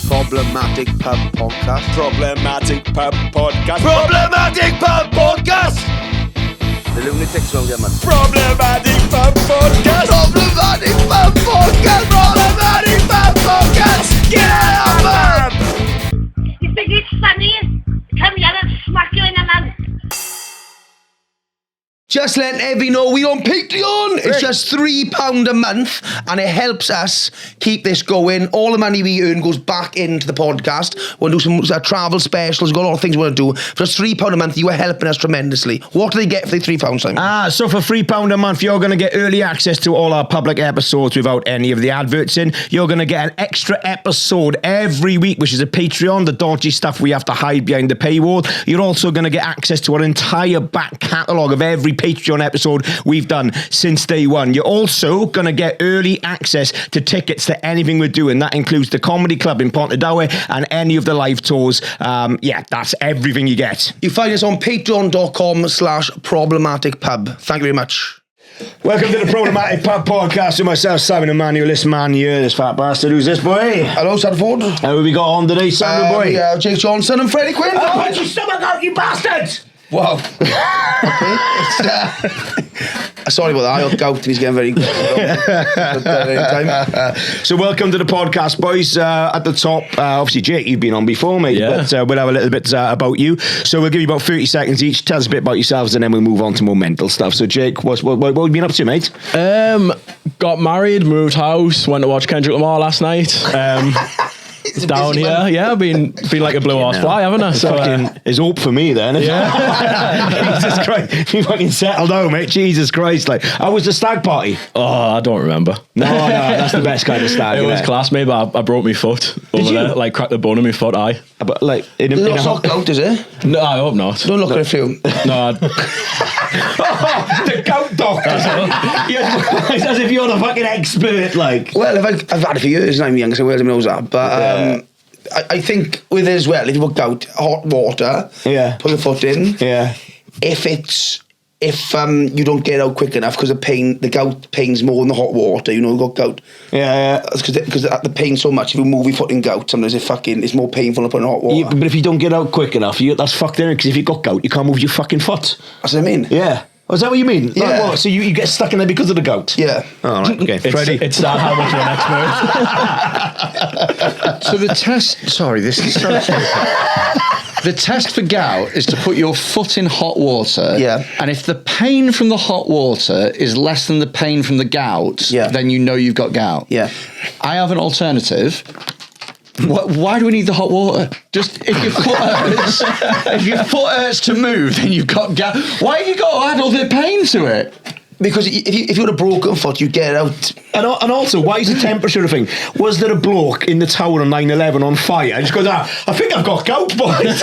Problematic Pub Podcast. Problematic Pub Podcast. Problematic Pub Podcast. The lunatics won't get much. Problematic Pub Podcast. Problematic Pub Podcast. Problematic Pub Podcast. Get out of pub. You think it's funny? Come here and smack you in the mouth. Just letting everybody know we on Patreon. It's just £3 a month and it helps us keep this going. All the money we earn goes back into the podcast. We'll do some travel specials. We've got a lot of things we want to do. For just £3 a month, you are helping us tremendously. What do they get for the £3, Simon? So for £3 a month, you're going to get early access to all our public episodes without any of the adverts in. You're going to get an extra episode every week, which is a Patreon, the dodgy stuff we have to hide behind the paywall. You're also going to get access to our entire back catalogue of every Patreon episode we've done since day one. You're also going to get early access to tickets to anything we're doing. That includes the Comedy Club in Pontardawe and any of the live tours. That's everything you get. You find us on patreon.com/problematicpub. Thank you very much. Welcome to the Problematic Pub Podcast with myself, Simon Emmanuel, this man here, this fat bastard. Who's this boy? Hello, Sadford. How have we got on today, Simon boy? We have Jake Johnston and Freddy Quinne. Oh, put your stomach out, you bastards! Wow. Okay. Sorry about that. I got gout and he's getting very good. So welcome to the podcast, boys. At the top, obviously, Jake, you've been on before, mate. Yeah. But we'll have a little bit about you. So we'll give you about 30 seconds each. Tell us a bit about yourselves and then we'll move on to more mental stuff. So Jake, what have you been up to, mate? Got married, moved house, went to watch Kendrick Lamar last night. Down here, man. Yeah, I've been like a blue horse fly, haven't I? So there's hope for me then. Yeah. Jesus Christ, you fucking settled down, mate. Jesus Christ, like, how was the stag party? Oh, I don't remember. No, that's the best kind of stag. It was class, mate, but I broke my foot over there, like cracked the bone in my foot. Aye, but like in a hot gout, is it? No, I hope not. Don't look at a few. No. The gout doctor. It's as if you're the fucking expert, like. Well, I've had it for years and I'm young, so where do I know that? But I think with it as well, if you put gout, hot water, put your foot in. Yeah. If you don't get out quick enough because the gout pains more than the hot water, you've got gout. Yeah. Because the pain so much, if you move your foot in gout, sometimes it's more painful than putting hot water. Yeah, but if you don't get out quick enough, that's fucked in, because if you got gout, you can't move your fucking foot. That's what I mean. Yeah. Oh, is that what you mean? Yeah. Like what? So you get stuck in there because of the gout? Yeah. Oh, right. Okay. Freddy. It's not how much of an expert. So the test... Sorry, this is so stupid. The test for gout is to put your foot in hot water. Yeah. And if the pain from the hot water is less than the pain from the gout, then you know you've got gout. Yeah. I have an alternative. Why do we need the hot water? Just if your foot hurts to move, then you've got gout. Why have you got to add all the pain to it? Because if you had a broken foot, you get out. And also, why is the temperature a thing? Was there a bloke in the tower on 9/11 on fire? And just goes, I think I've got gout, boys.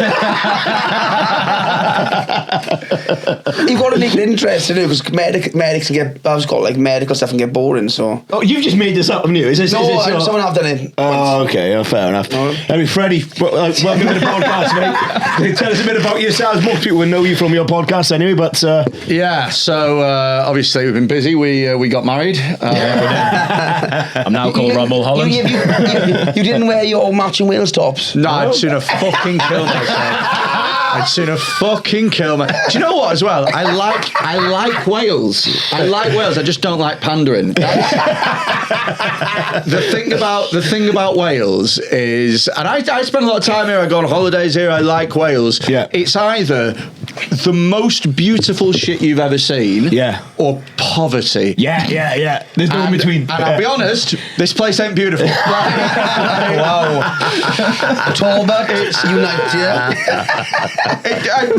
You've got to make it interesting, because medics can get, I've got like medical stuff and get boring, so. Oh, you've just made this up, haven't you? Someone have done it. Oh, okay, fair enough. Anyway, Freddy, welcome to the podcast, mate. Tell us a bit about yourselves. Most people will know you from your podcast anyway, but... So obviously we've been busy. We got married. I'm now called Rumble Holland. You didn't wear your matching Wales tops? No, I'd sooner fucking kill myself. I'd sooner fucking kill my... Do you know what, as well? I like Wales. I like Wales. I just don't like pandering. The thing about Wales is... And I spend a lot of time here. I go on holidays here. I like Wales. Yeah. It's either the most beautiful shit you've ever seen or poverty. Yeah. There's no in between. And I'll be honest, this place ain't beautiful. Wow. Talbot, unite,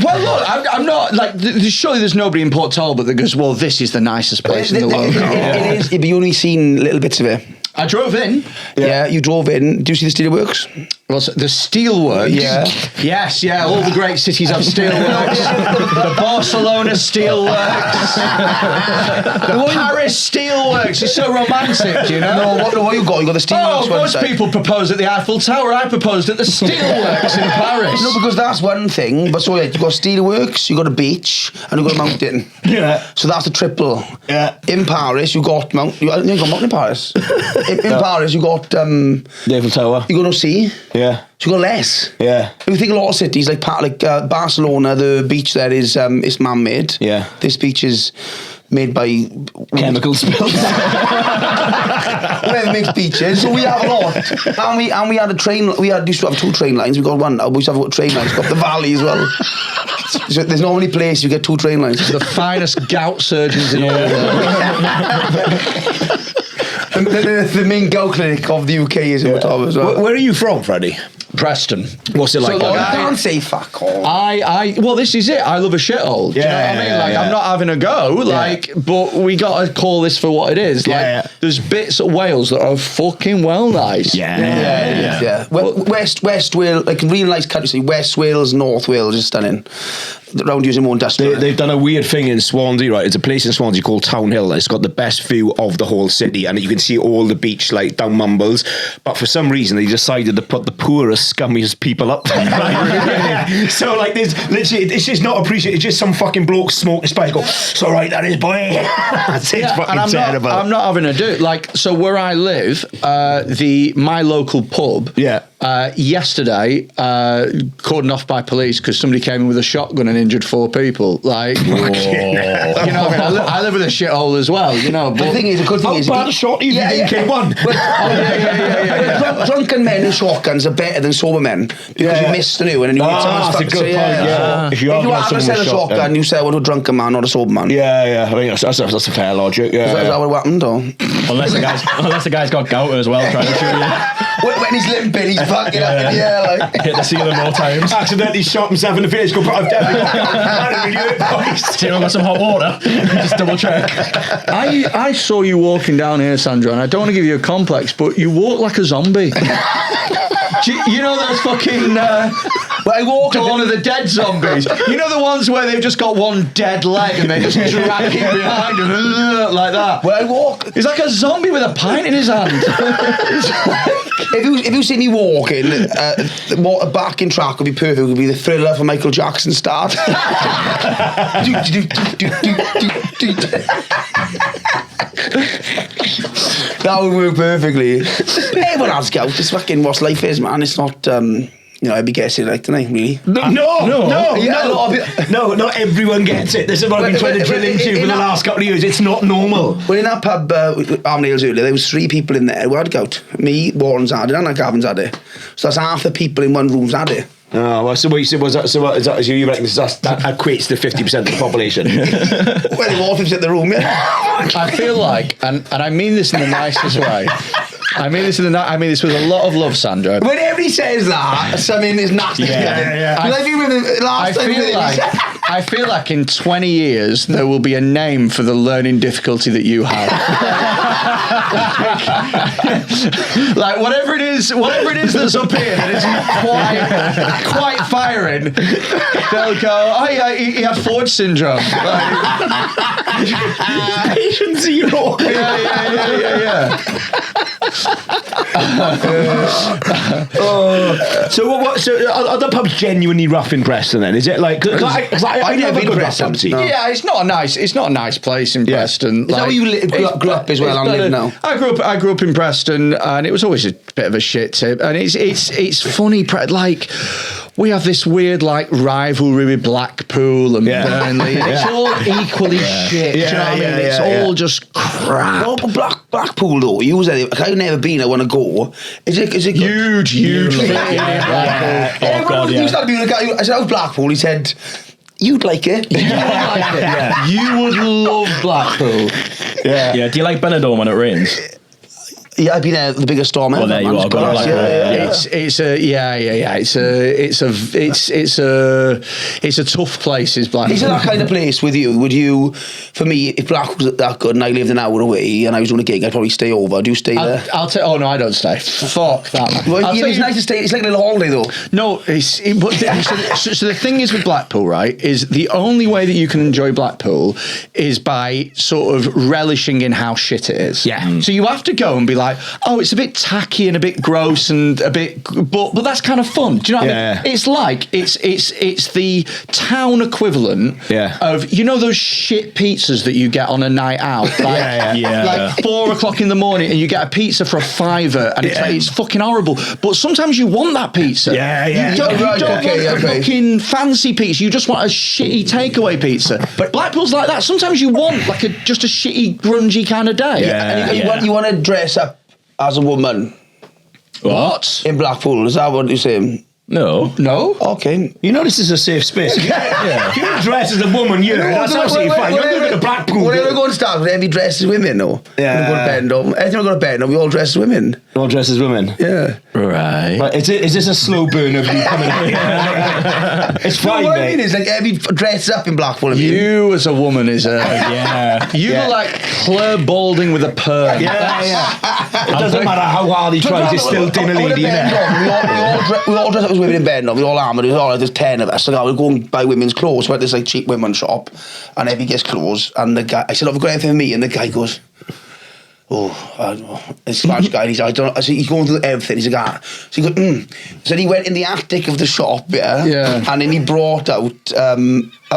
well, look, I'm not like. Surely there's nobody in Port Talbot that goes, "Well, this is the nicest place in the world." It is. But you only seen little bits of it. I drove in. Yeah, you drove in. Do you see the steelworks? Well, the steelworks. Yeah. Yes, yeah. All the great cities have steelworks. The Barcelona steelworks. The Paris steelworks. Steelworks is so romantic, you know? No, what you got? You got the Steelworks one most side. people propose at the Eiffel Tower. I proposed at the Steelworks in Paris. No, because that's one thing. But so yeah, you got Steelworks, you got a beach, and you got a mountain. Yeah. So that's the triple. Yeah. In Paris, you got mountain. You got mountain in Paris. in Paris, you got The Eiffel Tower. you got no sea. Yeah. So you got less. Yeah. You think a lot of cities like Barcelona, the beach there is man-made. Yeah. This beach is made by Chemical spills. whatever makes beaches. So we have a lot, and we had a train. Used to have 2 train lines. We got one now. We used to have a train lines. Got the valley as well. So there's not many places you get 2 train lines. The finest gout surgeons in all the world. the main gout clinic of the UK is in the top as well. Where are you from, Freddy? Preston. What's it like? So I can't say fuck all. Well, this is it. I love a shithole. Do you know what I mean? Like, I'm not having a go, but we got to call this for what it is. Like, there's bits of Wales that are fucking well nice. Yeah. West Wales, like really nice country. West Wales, North Wales is stunning. Around using more industrial. They've done a weird thing in Swansea, right? It's a place in Swansea called Town Hill, and it's got the best view of the whole city, and you can see all the beach, like down Mumbles. But for some reason, they decided to put the poorest, scummiest people up there. So, like, there's literally, it's just not appreciated. It's just some fucking bloke smoking spice. Go, it's all right, that is, boy. That's it. Fucking and terrible. I'm not having a do. Like, so where I live, my local pub. Yeah. Yesterday, cordoned off by police because somebody came in with a shotgun and injured 4 people. Like, you know, what I mean, I live with a shithole as well. You know, but The thing is, the good thing is, bad shot you didn't kill one. Drunken men and shotguns are better than sober men because you miss the new and then you need someone's that's a good point. Yeah. If you have to sell a shotgun, you sell one to a drunken man, not a sober man. Yeah. I think that's a fair logic. Yeah. Is that what happened? Or? Unless the guy's got gout as well, trying to shoot you. When he's limping, he's fucking up in the air like. Hit the ceiling more times. Accidentally shot himself in the face. Go, I've definitely got Do you know, got some hot water? Just double check. I saw you walking down here, Sandra, and I don't want to give you a complex, but you walk like a zombie. You know those fucking Dawn of the Dead zombies? You know the ones where they've just got one dead leg and they just drag him behind him like that? Well, I walk. He's like a zombie with a pint in his hand. If you see me walking, a backing track would be perfect. It would be the Thriller for Michael Jackson start. That would work perfectly. Everyone has gout. It's fucking what life is, man. It's not. I'd be guessing like tonight, really. No, not everyone gets it. This is what I've been trying to drill into for the last couple of years. It's not normal. Well, in that pub, Armnails earlier, there was 3 people in there who had gout. Me, Warren's had it, and Gavin's had it. So that's half the people in one room's had it. Oh, well, so what you said was that, so you reckon that equates to 50% of the population? Well, the water's in the room, yeah. I feel like, and I mean this in the nicest way. I mean this with a lot of love, Sandra. Whenever he says that, something is nasty. I feel like in 20 years there will be a name for the learning difficulty that you have. Like whatever it is that's up here that isn't quite firing, they'll go, oh yeah, he had Ford syndrome. Patient zero. Yeah. So are the pubs genuinely rough in Preston then? Is it like? Cause I never been to Preston. Yeah, it's not a nice place in Preston. Is that where you grew up as well and live now? I grew up in Preston, and it was always a bit of a shit tip. And it's funny, like we have this weird like rivalry with Blackpool and Burnley. And it's all equally shit. Do you know what I mean? It's all just crap. Well, Blackpool though, I've never been. I want to go. Is it huge? I said, how's Blackpool? He said, you'd like it. You would love Blackpool. Yeah. Do you like Benidorm when it rains? Yeah, I've been at the biggest storm ever. Well, there you are. It's a tough place. Is Blackpool? Is it that kind of place with you? Would you, for me, if Blackpool was that good and I lived an hour away and I was doing a gig, I'd probably stay over. Do you stay there? Oh no, I don't stay. Fuck that. Well, it's nice to stay. It's like a little holiday though. No, so the thing is with Blackpool, right, is the only way that you can enjoy Blackpool is by sort of relishing in how shit it is. Yeah. So you have to go and be like, oh, it's a bit tacky and a bit gross and a bit, but that's kind of fun. Do you know what I mean? It's like it's the town equivalent of, you know, those shit pizzas that you get on a night out, like 4 o'clock in the morning, and you get a pizza for $5 and it's fucking horrible. But sometimes you want that pizza. You don't want a fucking fancy pizza. You just want a shitty takeaway pizza. But Blackpool's like that. Sometimes you want like just a shitty, grungy kind of day. You want to dress up as a woman. What? In Blackpool, is that what you're saying? No. Okay. You know this is a safe space. If you dress as a woman, that's absolutely fine. You're going to Blackpool. Whenever we go to start, we dress as women, no? Yeah. We go to Bendom. Anytime we go to Bendom, we all dress as women. All dressed as women? Yeah. Right. But is this a slow burn of you coming out? It's fine, what mate. I mean is, like, every dress up in Blackpool. You as a woman is a... You look like Claire Balding with a perm. It doesn't matter how hard he tries, he's still dinner lady, innit? We all dress up as women in Bendom. We all armoured. There's 10 of us. So we go and buy women's clothes. We went to this like cheap women's shop, and everybody gets clothes. And the guy, I said, "Have you got anything for me?" And the guy goes, "Oh, I don't know." It's a Spanish guy. He's, I don't know. I said, he's going through everything. He's like, So he goes, So he went in the attic of the shop, and then he brought out a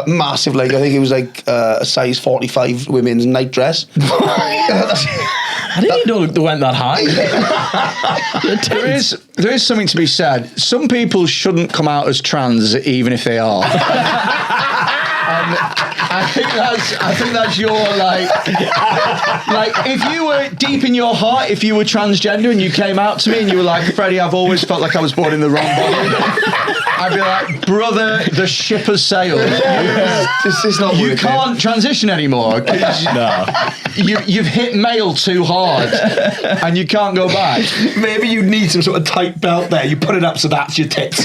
massive, like, I think it was like a size 45 women's night dress. I didn't know they went that high. There is something to be said. Some people shouldn't come out as trans, even if they are. I think that's your like if you were deep in your heart, if you were transgender and you came out to me and you were like, Freddie, I've always felt like I was born in the wrong body, I'd be like, brother, the ship has sailed. You can't transition anymore. No. You've hit male too hard and you can't go back. Maybe you need some sort of tight belt there. You put it up so that's your tits.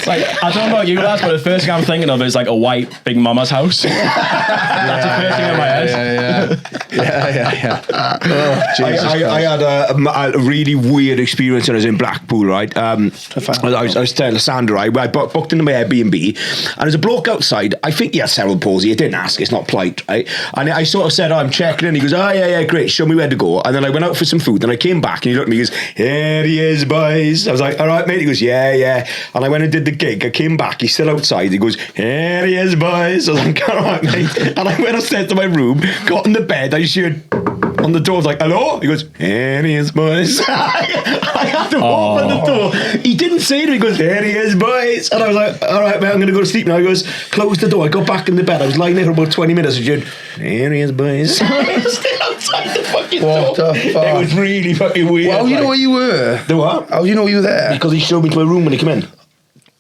Like, I don't know about you guys, but the first thing I'm thinking of is like a white Big Mama's house. That's the first thing in my head. Oh, Jesus I had a really weird experience when I was in Blackpool, right? I was telling Sandra, I booked into my Airbnb, and there's a bloke outside. I think he had cerebral palsy. He didn't ask. It's not polite, right? And I sort of said, I'm checking in. He goes, yeah, great. Show me where to go. And then I went out for some food. Then I came back, and he looked at me. He goes, here he is, boys. I was like, all right, mate. He goes, yeah. And I went and did the gig. I came back. He's still outside. He goes, here he is, boys. I was like, all right, mate. And I went upstairs to my room, got in the bed. I shared on the door. I was like, hello? He goes, here he is, boys. I had to open the door. He didn't say it. He goes, here he is, boys. And I was like, all right, mate, I'm going to go to sleep now. He goes, close the door. I got back in the bed. I was lying there for about 20 minutes. I said, here he is, boys. Still outside the fucking door. The fuck? It was really fucking weird. Well, how do you know where you were? The what? How do you know you were there? Because he showed me to my room when he came in.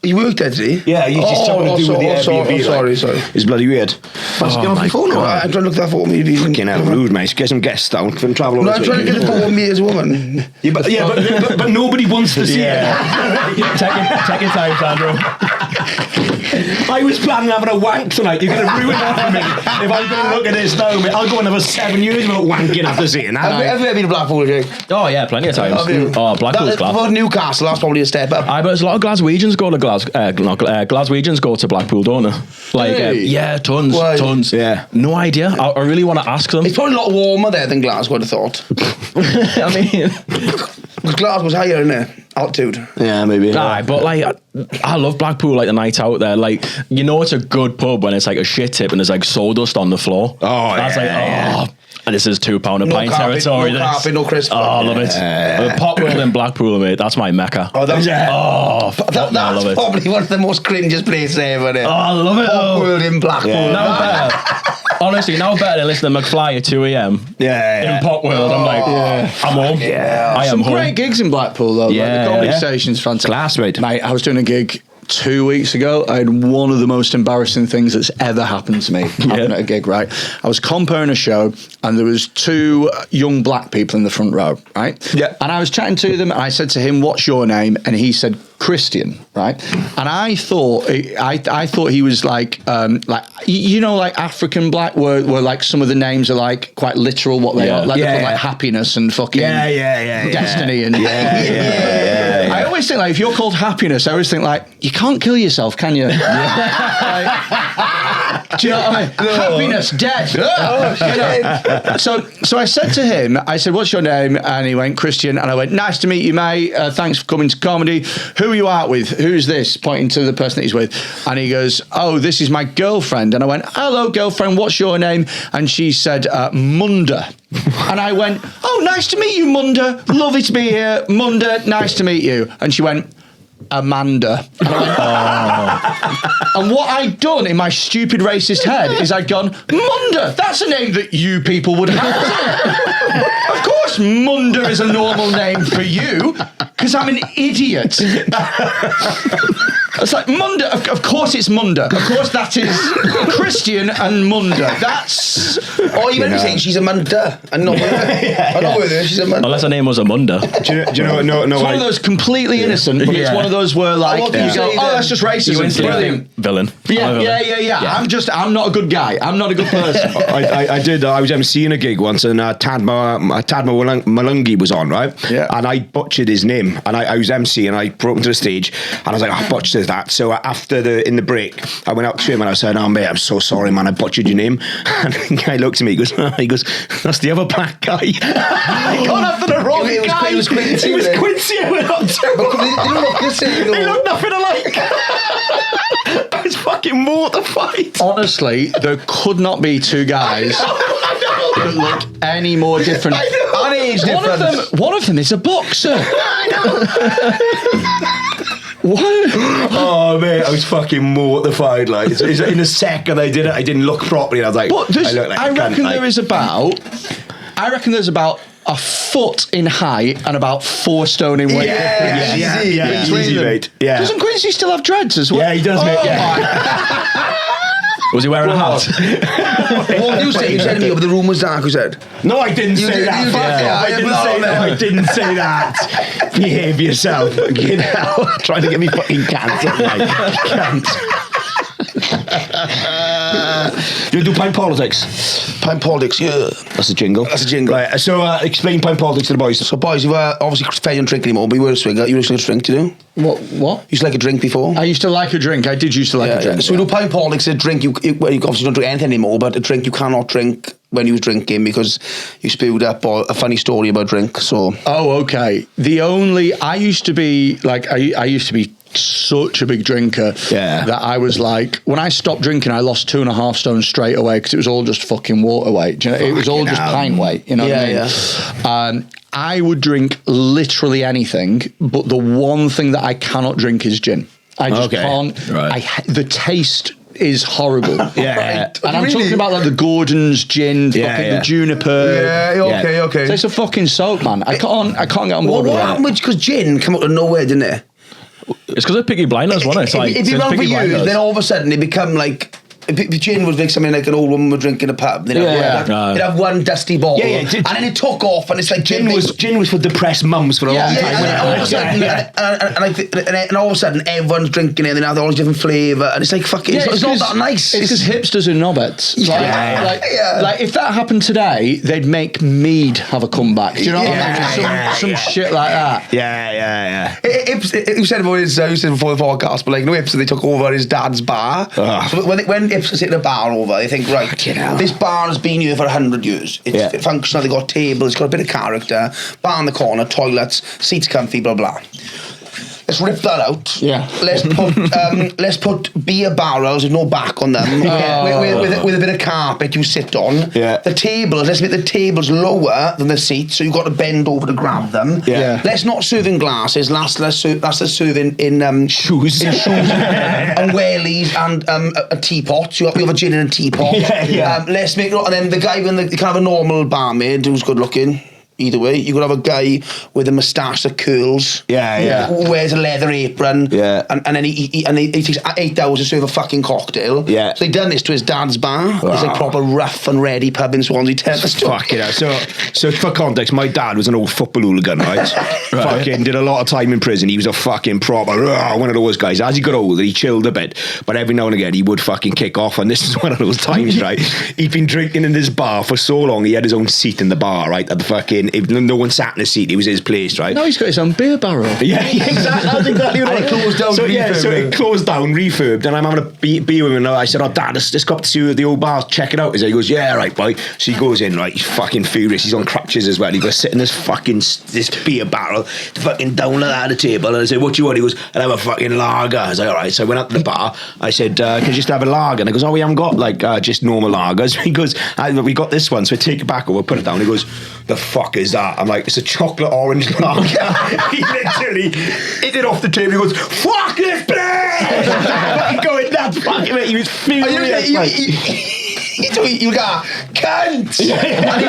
He worked there, did he? Yeah, he's just something to do with the Airbnb. Sorry. It's bloody weird. Get off your phone. I'm trying to look that for me. Fucking hell, rude, mate. Get some guests down and travel on. No, I'm trying to get the photo of me as a woman. But nobody wants to see it. Take your time, Sandro. I was planning on having a wank tonight. You're going to ruin that for me. If I'm going to look at this now, mate, I'll go another 7 years without wanking after seeing that. Have you ever been to Blackpool, Jake? Oh, yeah, plenty of times. Blackpool's class. For Newcastle, that's probably a step up. But there's a lot of Glaswegians go to Glaswegians go to Blackpool, don't they? Like, tons. Why? Tons. Yeah. No idea. I really want to ask them. It's probably a lot warmer there than Glasgow, I'd have thought. I mean... Glasgow's higher, isn't it? Altitude. Yeah, maybe. Aye, but like, I love Blackpool, like the night out there. Like, you know, it's a good pub when it's like a shit tip and there's like sawdust on the floor. Oh, that's yeah. And this is £2 a pint territory. No carpet, no crisp. Oh, I love it. The Pot World in Blackpool, mate, that's my mecca. Oh, that's I love it. Probably one of the most cringiest places ever, isn't it? Oh, I love it. Pot World in Blackpool. Yeah. Now better. Honestly, now better than listening to McFly at 2 a.m. Yeah. In Pot World. I'm like, I'm home. Yeah. I am home. Great gigs in Blackpool, though. Yeah, like the comedy station's fantastic. Class, mate. Mate, I was doing a gig 2 weeks ago, I had one of the most embarrassing things that's ever happened to me happening at a gig, right? I was comparing a show and there was 2 young black people in the front row, right? Yeah. And I was chatting to them and I said to him, what's your name? And he said, Christian, right? And I thought he was like you know, like African black, where like some of the names are like quite literal what they are, like happiness and fucking destiny and I always think like if you're called happiness, I always think like you can't kill yourself, can you? Do you know what I mean? No. Happiness, dead. So I said to him, I said, what's your name? And he went, Christian. And I went, nice to meet you, mate. Thanks for coming to comedy. Who are you out with? Who's this? Pointing to the person that he's with. And he goes, oh, this is my girlfriend. And I went, hello, girlfriend. What's your name? And she said, Munda. And I went, oh, nice to meet you, Munda. Lovely to be here. Munda, nice to meet you. And she went, Amanda. And I went, and what I'd done in my stupid racist head is I'd gone, Munda, that's a name that you people would have, isn't it? Of course Munda is a normal name for you, because I'm an idiot. It's like, Munda, of course it's Munda. Of course that is Christian and Munda. That's... Or you might be saying she's a Munda. And not with her. I'm not with her, she's a Munda. Unless her name was Amanda. Do you know? No. It's one of those completely innocent, but it's one of those where like you go, oh, that's just racism. Brilliant. Villain. Yeah. I'm not a good guy. I'm not a good person. I was emceeing a gig once and Tadma Malungi was on, right? Yeah. And I butchered his name and I was emceeing and I brought him to the stage and I was like, I butchered that. So after in the break, I went up to him and I said, oh mate, I'm so sorry, man, I butchered your name. And the guy looked at me, he goes, that's the other black guy. I got after the wrong guy. It was Quincy. It was Quincy I went up to. They look nothing alike. I was fucking mortified. Honestly, there could not be 2 guys that look any more different. An age difference. One of them is a boxer. What? Oh man, I was fucking mortified. Like in a second, I didn't look properly, and I was like, but I reckon there's about a foot in height and about 4 stone in weight. Yeah. Easy, mate. Yeah. Doesn't Quincy still have dreads as well? Yeah, he does, mate. Was he wearing a hat? What you said? You said to me, but the room was dark. You said. No, I didn't say that. I didn't say that. Behave yourself. You know, trying to get me fucking cancer. Can't. Do you do pint politics? Pint politics, yeah. That's a jingle. Right, so explain pint politics to the boys. So boys, you were obviously Freddy don't drink anymore, but you were a swinger. You used to drink, do you? What? You used to like a drink before? I used to like a drink. I did used to like a drink. So we do pint politics, a drink, you obviously don't drink anything anymore, but a drink you cannot drink when you was drinking because you spewed up or a funny story about drink, so... Oh, okay. I used to be such a big drinker that I was like, when I stopped drinking, I lost 2.5 stone straight away because it was all just fucking water weight. You know, it was all just pint weight. You know what I mean? I would drink literally anything, but the one thing that I cannot drink is gin. I just can't. Right. The taste is horrible. And I'm talking about like the Gordon's gin, the juniper. Okay. So it's a fucking soap, man. I can't get on board with that. Because gin came out of nowhere, didn't it? It's because of Peaky Blinders, wasn't it? It's like, if you run for years, then all of a sudden it become like... Gin was like something like an old woman would drink in a pub. They'd have one dusty bottle, and then it took off, and it's like gin was for depressed mums for a long time. And all of a sudden, everyone's drinking it, and they have all these different flavour, and it's like fucking. It's not that nice. It's because hipsters are knobheads. Like if that happened today, they'd make mead have a comeback. Do you know what I mean? Some shit like that. Yeah. You said about his before the podcast, but like no Ipswich, they took over his dad's bar. So when Ipswich sit in a bar over, they think, right, this bar has been here for 100 years. It's functional, they've got tables, it's got a bit of character, bar in the corner, toilets, seats comfy, blah, blah. Let's rip that out. Yeah. Let's put beer barrels with no back on them. With a bit of carpet you sit on. Yeah. The tables, let's make the tables lower than the seats, so you've got to bend over to grab them. Yeah. Let's not serve in glasses. Let's serve in shoes. And wellies and a teapot. So you have a gin and a teapot. Yeah. Let's make and then the guy when they can have a normal barmaid who's good looking. Either way, you could have a guy with a moustache that curls. Who wears a leather apron. And then he takes 8 hours to serve a fucking cocktail. So they done this to his dad's bar. It's like proper rough and ready pub in Swansea Town. Fucking hell. So for context, my dad was an old football hooligan, right? Fucking did a lot of time in prison. He was a fucking proper one of those guys. As he got older, he chilled a bit, but every now and again he would fucking kick off. And this is one of those times, right? He'd been drinking in this bar for so long. He had his own seat in the bar, right? At the fucking, if no one sat in the seat, it was his place, right? No, he's got his own beer barrel. Yeah, exactly. That's exactly what it closed down. So it closed down, refurbed, and I'm having a beer with him. And I said, "Oh, Dad, let's go up to the old bar, check it out." He goes, "Yeah, right, boy." So he goes in, right? He's fucking furious. He's on crutches as well. He goes sit in this beer barrel, fucking down at the table, and I said, "What do you want?" He goes, "I'll have a fucking lager." I was like, "All right." So I went up to the bar. I said, "Can you just have a lager?" And he goes, "Oh, we haven't got like just normal lagers." He goes, "We got this one." So I take it back over, put it down. He goes, "The fuck is that?" I'm like, "It's a chocolate orange lager." He literally hit it off the table. He goes, "Fuck this place!" Going nuts, fucking it. He was furious. You got cunt! And he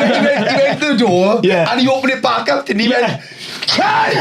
went to the door and he opened it back up and he went, cunt!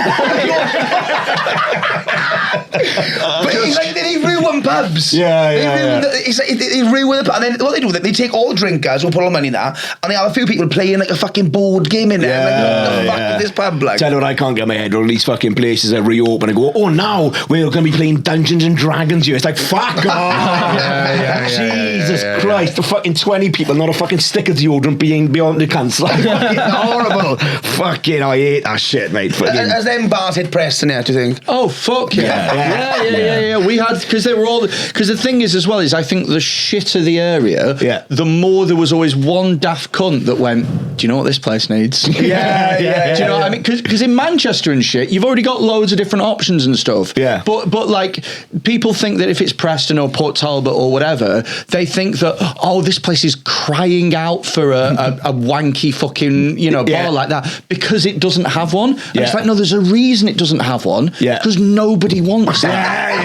But he's like, they ruin pubs. They ruin the pub. And then what they do, they take all the drinkers who put all the money in there and they have a few people playing like a fucking board game in there. Like, what the fuck is this pub like? Tell you what, I can't get my head around these fucking places that reopen and go, "Oh, now we're going to be playing Dungeons and Dragons here." It's like, fuck off. Jesus Christ, the fucking 20 people, not a fucking stick of deodorant beyond the cunts. Like, fucking horrible. Fucking, I hate that shit, mate. Has them bars hit Preston yet, do you think? Oh, fuck yeah. We had, because they were all, because the thing is as well is I think the shitter the area, the more there was always one daft cunt that went, "Do you know what this place needs?" Do you know what I mean? Because in Manchester and shit, you've already got loads of different options and stuff. But like, people think that if it's Preston or Port Talbot or whatever, they think that, oh, this place is crying out for a wanky fucking, bar like that because it doesn't have one. And it's like, no, there's a reason it doesn't have one. Because nobody wants that.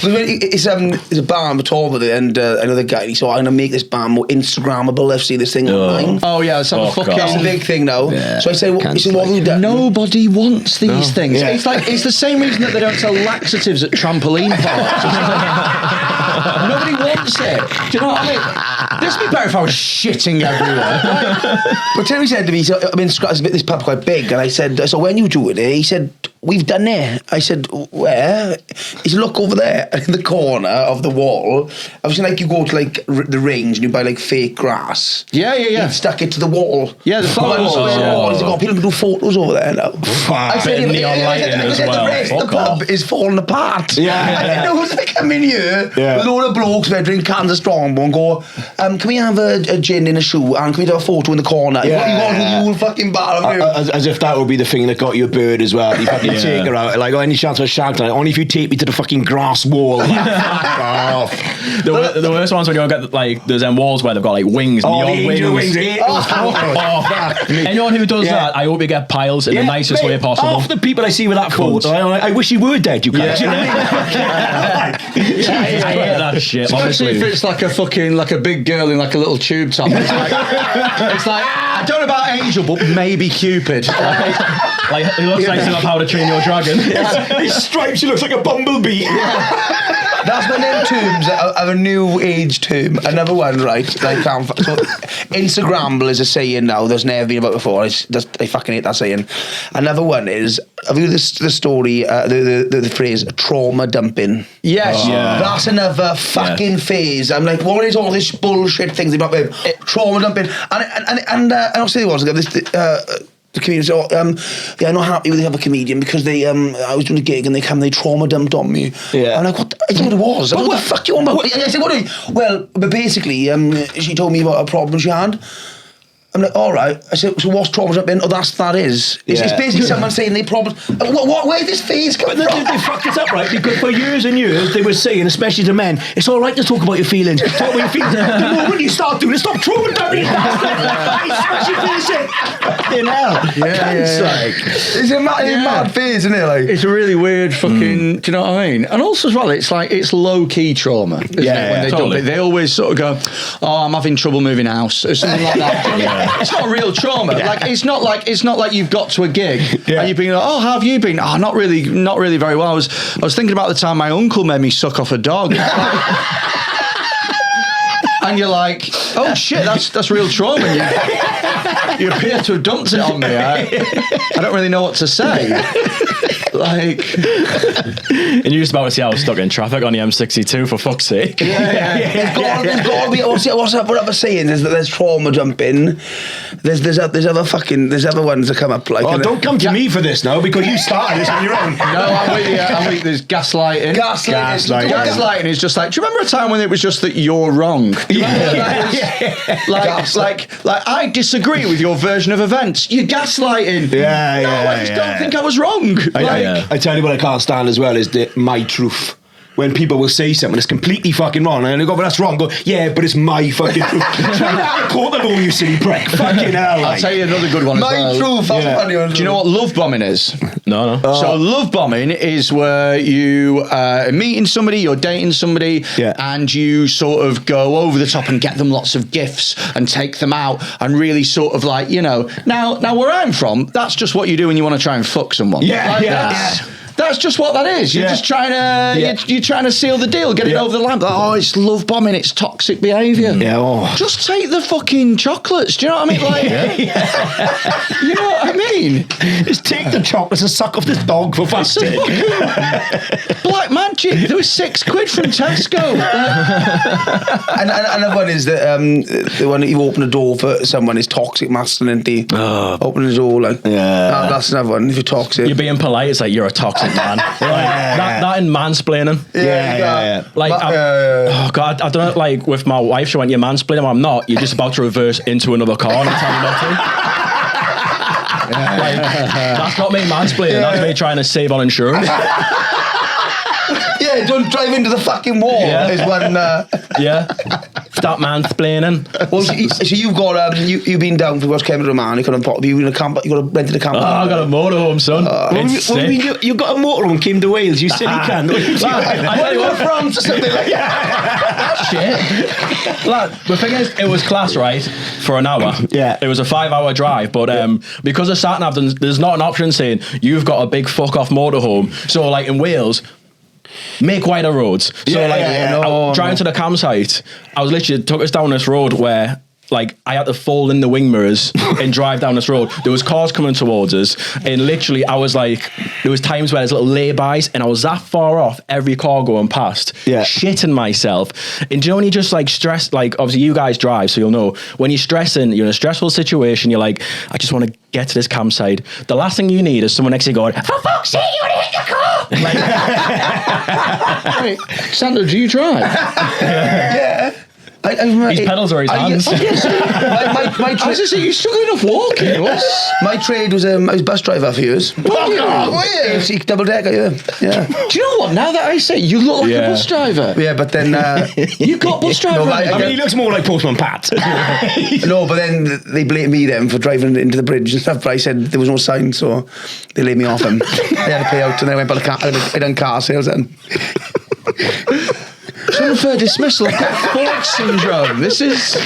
It's a bar in Talbot and another guy, he said, "I'm going to make this bar more Instagrammable." I've seen this thing online. Oh yeah, it's That's a big thing now. So I said, what have you done? Nobody wants these things. It's like, it's the same reason that they don't sell laxatives at trampoline parks. Nobody wants it. Do you know what I mean? This would be better if I was shitting everywhere. But Terry said to me, this pub quite big, and I said, "So when you do it?" He said, "We've done it." I said, "Where?" He said, "Look over there in the corner of the wall." I was like, you go to like the range and you buy like fake grass. He stuck it to the wall. Yeah, the flower walls. He's like, "Oh, people can do photos over there now." I said, neon lighting as well. The rest of the pub is falling apart. I said, "No, they come in here, a load of blokes there drink cans of Strongbow and go, can we have a gin in a shoe and can we do a photo in the corner?" You want the whole fucking bar of him. As if that would be the thing that got you a bird as well. You fucking take her out, like, any chance of a shag tonight? Only if you take me to the fucking grass wall. Fuck off. The worst ones when you get like those walls where they've got like wings, neon wings. Anyone who does that, I hope you get piles in the nicest way possible. Half the people I see with that photo, I wish you were dead, you guys. I hate that shit. Especially if it's like a fucking, like a big girl in like a little tube top. It's like I don't know about Angel, but maybe Cupid. Like he looks like something How to Train Your Dragon. His stripes, he looks like a bumblebee. That's my name terms of a new age term. Another one, right? Like, so Instagrammable is a saying now. There's never been about before. I fucking hate that saying. Another one is, have you the story, the phrase trauma dumping? Yes. That's another fucking phase. I'm like, what is all this bullshit things about trauma dumping? And I'll say there was this. The comedian said, I'm not happy with the other comedian because I was doing a gig and they trauma dumped on me. I'm like, what? I don't know what it was. What the fuck you on about? I said, what are you? Well, but basically, she told me about a problem she had. I'm like, all right. I said, so what's trauma dumping? Oh, that is. It's basically someone saying they problem. Where did this phase come from? They fucked it up, right? Because for years and years, they were saying, especially to men, it's all right to talk about your feelings. Talk about your feelings. The moment you start doing it, stop trauma dumping. Smash your face in. Fucking hell. It's a mad phase, isn't it? Like, it's a really weird fucking. Do you know what I mean? And also as well, it's like it's low key trauma. Isn't it? When they dump it, they always sort of go, "Oh, I'm having trouble moving house," or something like that. it's not a real trauma. Like it's not like you've got to a gig and you've been like, oh, how have you been? Oh, not really very well. I was thinking about the time my uncle made me suck off a dog. And you're like, oh shit, that's real trauma. You appear to have dumped it on me. I don't really know what to say. Like, and you're just about to see I was stuck in traffic on the M62 for fuck's sake. There's got to be. What's other saying? There's trauma jumping. There's other ones that come up like. Oh, don't come to me for this now because you started this on your own. No, I'm with you. I'm with you. There's gaslighting. Gaslighting is just like. Do you remember a time when it was just that you're wrong? Like I disagree with your version of events. You're gaslighting. I just don't think I was wrong. I tell you what I can't stand as well is my truth. When people will say something that's completely fucking wrong, and they go, "But that's wrong." Go, "Yeah, but it's my fucking truth." Try to quote them all, you silly prick. Fucking hell! I'll tell you another good one. My truth. That's funny. Do you know what love bombing is? No. So love bombing is where you are meeting somebody, you're dating somebody, and you sort of go over the top and get them lots of gifts and take them out and really sort of like, you know. Now where I'm from, that's just what you do when you want to try and fuck someone. That's just what that is. You're just trying to you're trying to seal the deal, get it over the line. Oh, it's love bombing. It's toxic behaviour. Just take the fucking chocolates. Do you know what I mean? Like, you know what I mean? Just take the chocolates and suck off this dog for fuck's sake. Black magic. There was £6 from Tesco. and another one is that the one that you open a door for someone is toxic masculinity. Open the door like that's another one. If you're toxic, you're being polite. It's like you're a toxic man. That and mansplaining. Like, oh god, I don't know. Like with my wife, she went, "You're mansplaining." I'm not. You're just about to reverse into another car and tell me not to. That's not me mansplaining. That's me trying to save on insurance. Don't drive into the fucking wall. Is one. Stop mansplaining. Well, so you've got you've been down for what's Kevin Roman. You got you in a camp. You got rented a camp. Oh, I got a motorhome, son. You got a motorhome and came to Wales. You silly cunt. Where you from? Something like that. Shit. Lad, the thing is, it was class, right? For an hour. It was a 5-hour drive, but because of sat nav, there's not an option saying you've got a big fuck off motorhome. So like in Wales, make wider roads. So driving to the campsite, I was literally took us down this road where like I had to fold in the wing mirrors and drive down this road. There was cars coming towards us, and literally I was like, there was times where there's little laybys, and I was that far off every car going past, shitting myself. And do you know when you just like stress, like obviously you guys drive, so you'll know when you're stressing, you're in a stressful situation, you're like, I just want to get to this campsite. The last thing you need is someone next to you going, for fuck's sake, you want to hit your car? Like, Sandra, do you drive? His pedals are his hands. My trade. You struggle enough walking. My trade was I was bus driver for years. AFC double decker. Yeah. Do you know what? Now that I say, you look like a bus driver. Yeah, but then you got bus driver. No, I mean, he looks more like Postman Pat. No, but then they blamed me then for driving into the bridge and stuff. But I said there was no sign, so they laid me off him. They had to pay out, and then I went by the car. I done car sales then. It's unfair dismissal. I've got Ford syndrome. This is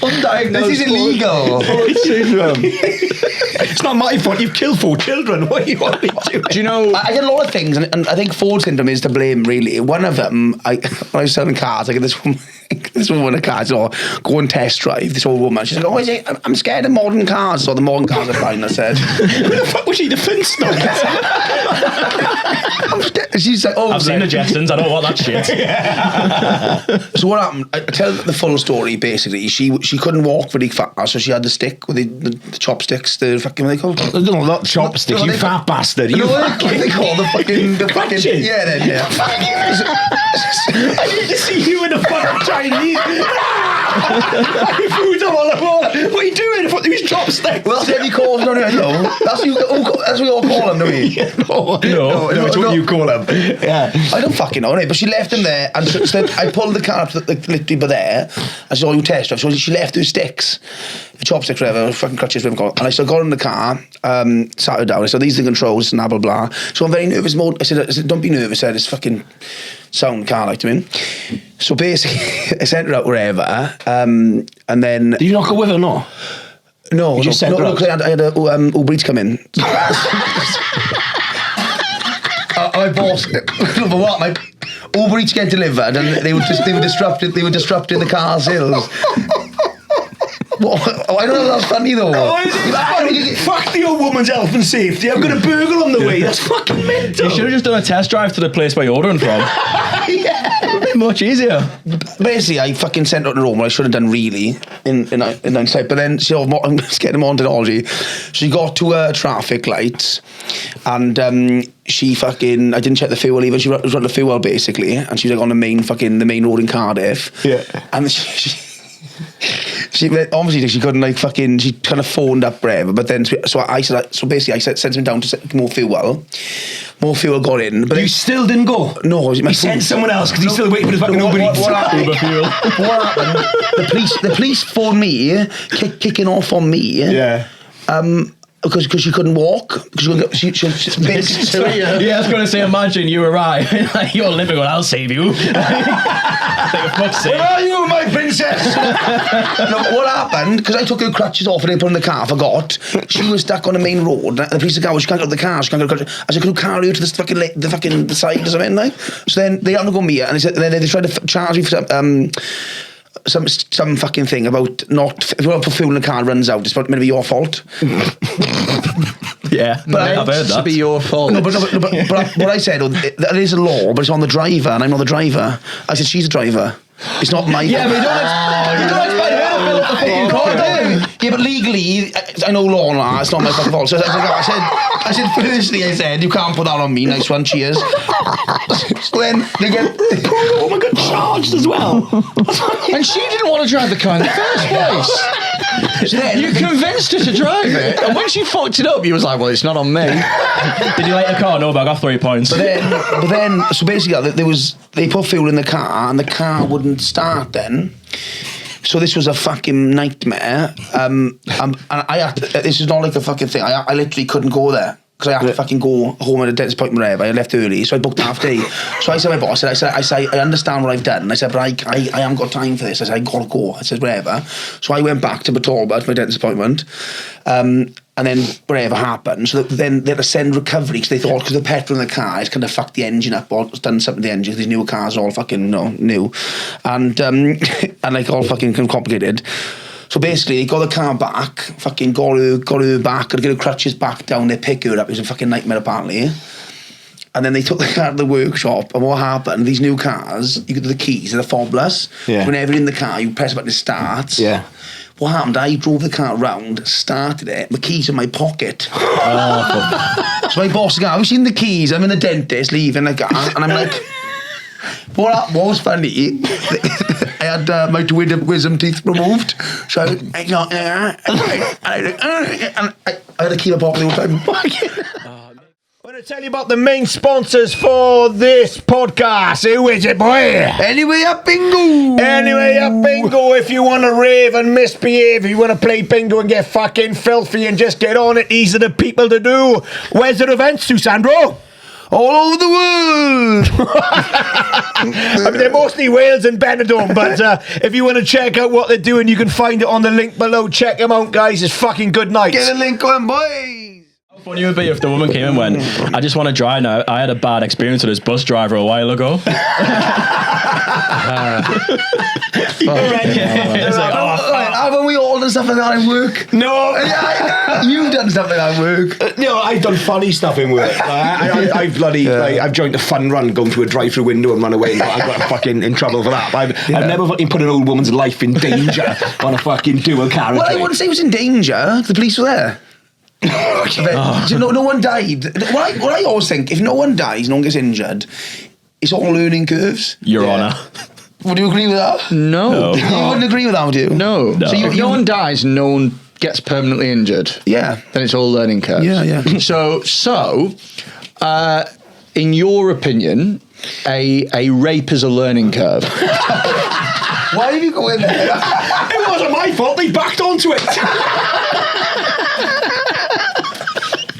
undiagnosed. This is illegal. Ford syndrome. It's not my fault. You've killed 4 children. What do you want me to do? Do you know? I get a lot of things, and I think Ford syndrome is to blame. Really, one of them. When I was selling cars, I get this woman. This woman in a car, so go and test drive. This old woman, she's like, "Oh, is it? I'm scared of modern cars." So the modern cars are fine. I said, "Where the fuck was she? The Flintstones?" She's like, "Oh, I've seen the Jetsons. I don't want that shit." So what happened? I tell the full story. Basically, she couldn't walk very fast, so she had the stick with the chopsticks. The fucking what they call? No, not chopsticks. You fat bastard. You what they call the fucking crutches. Yeah. I need to see you in the fucking Chinese. Food all the wall. What are you doing? What these chopsticks? Well, that's what you call them, don't you? No, that's what we all call them, don't we? No, it's what you call them. Yeah, I don't fucking know, but she left them there, and so I pulled the car up to literally by there. I saw you test drive, so she left those sticks, the chopsticks, whatever, fucking crutches, whatever. And I still got in the car, sat her down. I said, "These are the controls," and blah blah blah. So I'm very nervous mode. I said, "Don't be nervous." I said, "It's fucking sound car, like to me." So basically, I sent her out wherever, and then... Did you not go with her, no? No, You just sent her out? because I had a Uber Eats come in. My boss, for what? My Uber Eats get delivered, and they were disrupting the car sales. What? I don't know. That's funny though. Fuck the old woman's health and safety. I've got a burger on the way. That's fucking mental. You should have just done a test drive to the place where you're ordering from. Yeah. It would be much easier. Basically, I fucking sent out the room what I should have done really in hindsight. But then I'm just getting more on technology. She got to a traffic light, and she fucking, I didn't check the fuel even. She was running the fuel basically, and she was like on the main road in Cardiff. Yeah. And she obviously she couldn't like fucking, she kind of phoned up whatever, but then so basically I sent him down to more fuel got in, but you still didn't go? No, he sent someone else because he's still waiting for his fucking Uber Eats. What happened? The police phoned me, kicking off on me. Yeah. Because she couldn't walk. She Yeah, I was going to say, imagine you arrive, you're living on, I'll save you. Where are you, my princess? No, what happened? Because I took her crutches off and they put in the car. I forgot. She was stuck on the main road. The police said, she can't get out of the car. She can't get out of the car. I said, can you carry her to the side or something? Like? So then they had to go meet her, and they tried to charge me for some fucking thing about not, if you want to put fuel in the car, it runs out, it's maybe your fault. Yeah, but I've heard that. To be your fault. No, but what I said, there is a law, but it's on the driver, and I'm not the driver. I said, she's the driver. It's not my fault. Yeah, but you don't expect her to fill up the fucking car, do you? Yeah, but legally, I know law and that, it's not my fucking fault. So I said, firstly, you can't put that on me, nice one, cheers. So then they get... Oh my God, charged as well. And she didn't want to drive the car in the first place. So then, you convinced her to drive it, and when she fucked it up, you was like, well, it's not on me. Did you like the car? No, but I got 3 points. But then, so basically, they put fuel in the car, and the car wouldn't start then. So this was a fucking nightmare. And I had to, this is not like a fucking thing. I literally couldn't go there. Because I had to fucking go home at a dentist appointment or whatever. I left early, so I booked half day. So I said to my boss, I understand what I've done. I said, but I haven't got time for this. I said, I gotta go. I said, whatever. So I went back to Matorba to my dentist appointment. And then whatever happened. So then they had to send recovery because they thought, because the petrol in the car has kind of fucked the engine up or done something to the engine, because these newer cars are all fucking new. And like all fucking complicated. So basically, they got the car back, fucking got her back, got to get her crutches back down there, pick her up. It was a fucking nightmare, apparently. And then they took the car to the workshop, and what happened, these new cars, you get the keys, they're the fobless. Yeah. Whenever you're in the car, you press a button to start. Yeah. What happened, I drove the car around, started it, my keys in my pocket. Oh. So my boss goes, have you seen the keys? I'm in the dentist, leaving the car, and I'm like... What was funny, I had my wisdom teeth removed, so I had to keep my pocket all the time. I'm going to tell you about the main sponsors for this podcast. Who is it, boy? Anyway Up Bingo. Anyway Up Bingo. If you want to rave and misbehave, if you want to play bingo and get fucking filthy and just get on it, these are the people to do. Where's the events, Susandro? All over the world. I mean, they're mostly Wales and Benidorm, but if you want to check out what they're doing, you can find it on the link below. Check them out, guys. It's fucking good nights. Get a link on, boys. How funny it would be if the woman came and went, I just want to dry now. I had a bad experience with this bus driver a while ago. Haven't we all done stuff like that in work? No. You've done stuff like that in work. No, I've done funny stuff in work. I've bloody, I've joined a fun run, going through a drive-through window and run away. I got fucking in trouble for that. I've never fucking put an old woman's life in danger on a fucking dual carriageway. Well, I wouldn't say it was in danger. The police were there. No one died. What I always think, if no one dies, no one gets injured, it's all learning curves. Your Honour. Would you agree with that? No. You wouldn't agree with that, would you? No. So if no one dies, no one gets permanently injured. Yeah. Then it's all learning curves. Yeah. So, in your opinion, a rape is a learning curve. Why have you going there? It wasn't my fault. They backed onto it.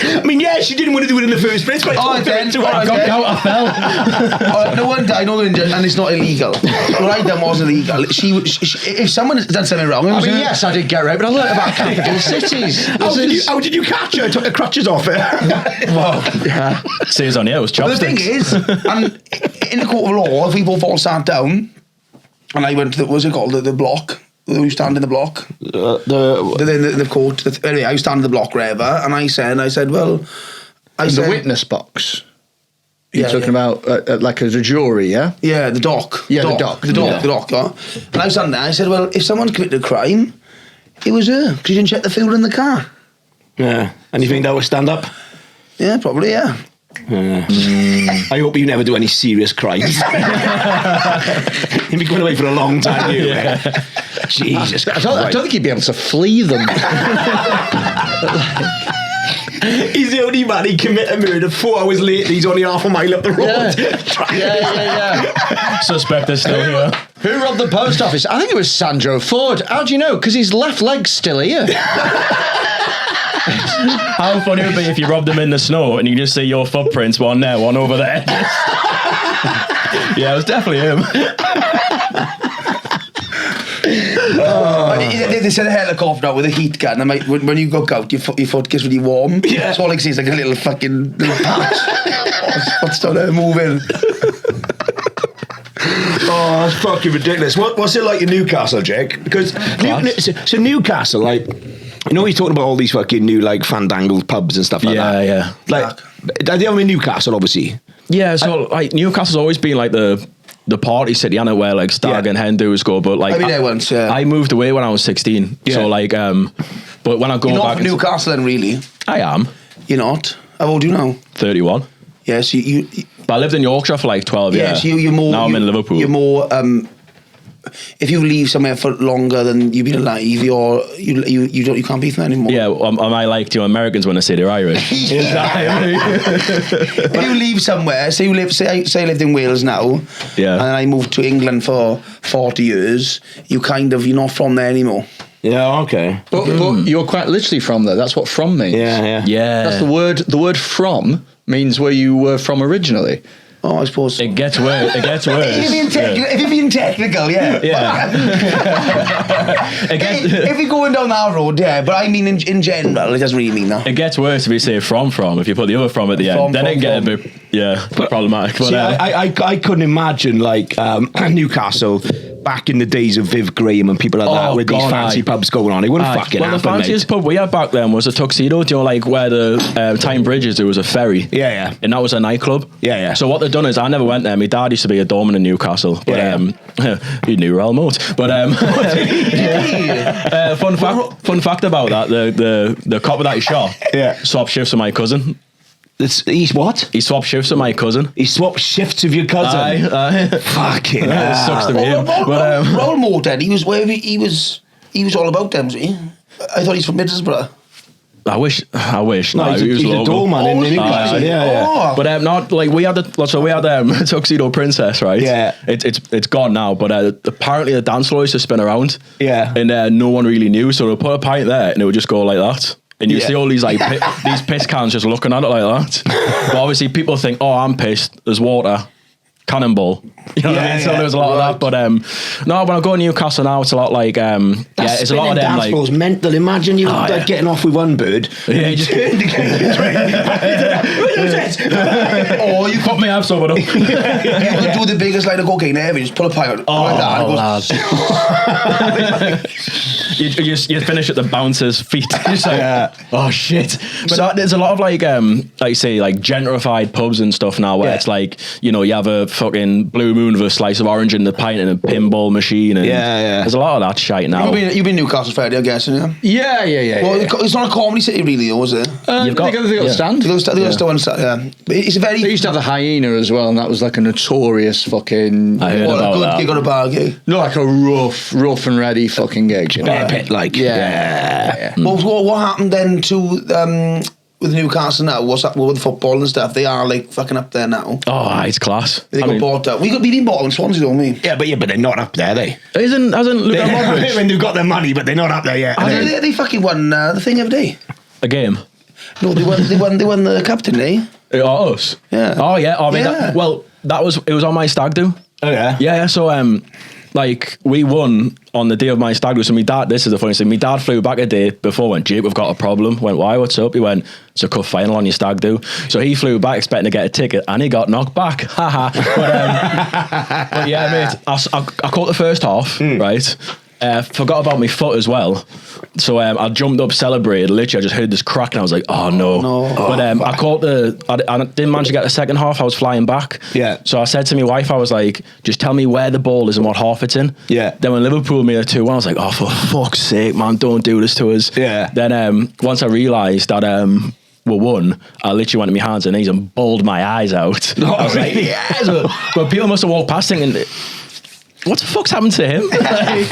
I mean, yeah, she didn't want to do it in the first place. But Oh, then, I got out, I fell. No wonder, I know they're injured, and it's not illegal. What I done was illegal. She, if someone has done something wrong, I mean, yes, I did get raped, but I learned about capital cities. How did you catch her? Took the crutches off her. well, Yeah. Says on here, it was but the thing chopsticks. is, and in the court of law, if we both all sat down, and I went to what's it called, the block. You stand in the block. The court. Anyway, I stand in the block, wherever, and I said, well, I said the witness box. You're Yeah, talking about like as a jury, yeah? Yeah, the dock. Yeah, the dock. The dock. Yeah. And I was standing there, I said, well, if someone's committed a crime, it was her, because she didn't check the fuel in the car. Yeah. And you think that would stand up? Yeah, probably, yeah. I hope you never do any serious crimes. You'll be going away for a long time, you. Jesus Christ. I don't think you'd be able to flee them. He's the only man he committed a murder 4 hours later. He's only half a mile up the road. Yeah. Suspect is still here. Who robbed the post office? I think it was Sandro Ford. How do you know? Because his left leg's still here. How funny would it be if you robbed them in the snow and you just see your footprints, one there, one over there. Yeah, it was definitely him. They said a helicopter with a heat gun, and when you go out, your foot gets really warm. Yeah. So all I can see is like a little fucking patch. What's down there moving? Oh, that's fucking ridiculous. What's it like in Newcastle, Jake? Because so Newcastle, like, you know, he's talking about all these fucking new like fandangled pubs and stuff like that. Yeah. Like, they are in Newcastle, obviously. Yeah, so like Newcastle's always been like the party city, I know, where like Stag and Hen do go, but like I've been there once. I moved away when I was 16. Yeah. So like but when I go You're back not from Newcastle then, really? I am You're not? How old are you now? 31. Yes, you But I lived in Yorkshire for like 12 years. yes, you're more. Now I'm in Liverpool. You're more. If you leave somewhere for longer than you've been alive, you can't be there anymore. Yeah, am I like Americans when I say they're Irish? If you leave somewhere, say I lived in Wales now, Yeah. and then I moved to England for 40 years, you're not from there anymore. Yeah, okay. But you're quite literally from there. That's what from means. Yeah. That's the word. The word from means where you were from originally. Oh, I suppose so. It gets worse. If you're being technical, yeah. If you're going down that road, yeah. But I mean, in general, it doesn't really mean that. It gets worse if you say from. If you put the other from at the end, then it can get a bit problematic. But See, I couldn't imagine like Newcastle back in the days of Viv Graham and people like that with these fancy pubs going on. It wouldn't fucking happen, the fanciest pub we had back then was a Tuxedo. Do you know, like where the Tyne Bridge is? There was a ferry. Yeah. And that was a nightclub. Yeah. So what they've done is, I never went there. My dad used to be a doorman in Newcastle, but he knew Real Moat. But fun fact about that: the copper that he shot, swapped shifts with my cousin. He's what? He swapped shifts with my cousin. He swapped shifts with your cousin. Aye. Fucking It sucks to be him. Roll Moat, then he was all about them, was he? I thought he's from Middlesbrough. I wish. No, he's he's a doorman in Newcastle. Yeah. But not like we had Tuxedo Princess, right? Yeah. It's gone now, but apparently the dance floor used to spin around. Yeah. And no one really knew, so they'll put a pint there and it would just go like that. And you see all these like these piss cans just looking at it like that. But obviously people think, oh, I'm pissed. There's water. Cannonball. You know what I mean? So there was a lot of that. But no, when I go to Newcastle now, it's a lot like it's a lot of them dance like floors mental. Imagine you like getting off with one bird. Yeah, you just Or you put me up some of them. You could do the biggest line of cocaine ever. You just pull a pie out. You finish at the bouncer's feet. Just like, oh shit. But there's a lot of like you say, like gentrified pubs and stuff now where it's like, you know, you have a fucking Blue Moon with a slice of orange in the pint and a pinball machine. And there's a lot of that shite now. You've been Newcastle Freddy, I'm guessing, yeah? Yeah. Well, it's not a comedy city really, though, is it? They got a stand. They got one stand, yeah. But it's a very... They used to have the Hyena as well, and that was like a notorious fucking... I heard about that. A good gig or a bar gig? No, like a rough and ready fucking gig. You know? Bear pit, like. Yeah. Well, what happened then to... with Newcastle now, what's up with football and stuff? They are like fucking up there now. Oh, it's class. They got bought up. We've been bought in Swansea, don't we? Yeah, but they're not up there, they. Hasn't Luka Modric? When they've got their money, but they're not up there yet. They fucking won the thing every day. A game. No, they won the captain, eh? Us? Yeah. Oh, yeah. I mean, Yeah. it was on my stag do. Oh, yeah? Yeah, so, like, we won on the day of my stag do. So my dad, this is the funny thing, my dad flew back a day before, went, Jake, we've got a problem. Went, why, what's up? He went, it's a cup final on your stag do. So he flew back expecting to get a ticket, and he got knocked back. Haha. But yeah, mate, I caught the first half, right? Forgot about my foot as well. So I jumped up, celebrated. Literally, I just heard this crack and I was like, oh no. But I caught I didn't manage to get the second half. I was flying back. Yeah. So I said to my wife, I was like, just tell me where the ball is and what half it's in. Yeah. Then when Liverpool made it 2-1, I was like, oh, for fuck's sake, man, don't do this to us. Yeah. Then once I realised that we won, I literally went to my hands and knees and bawled my eyes out. I was like, yes. But people must have walked past thinking, what the fuck's happened to him? Like,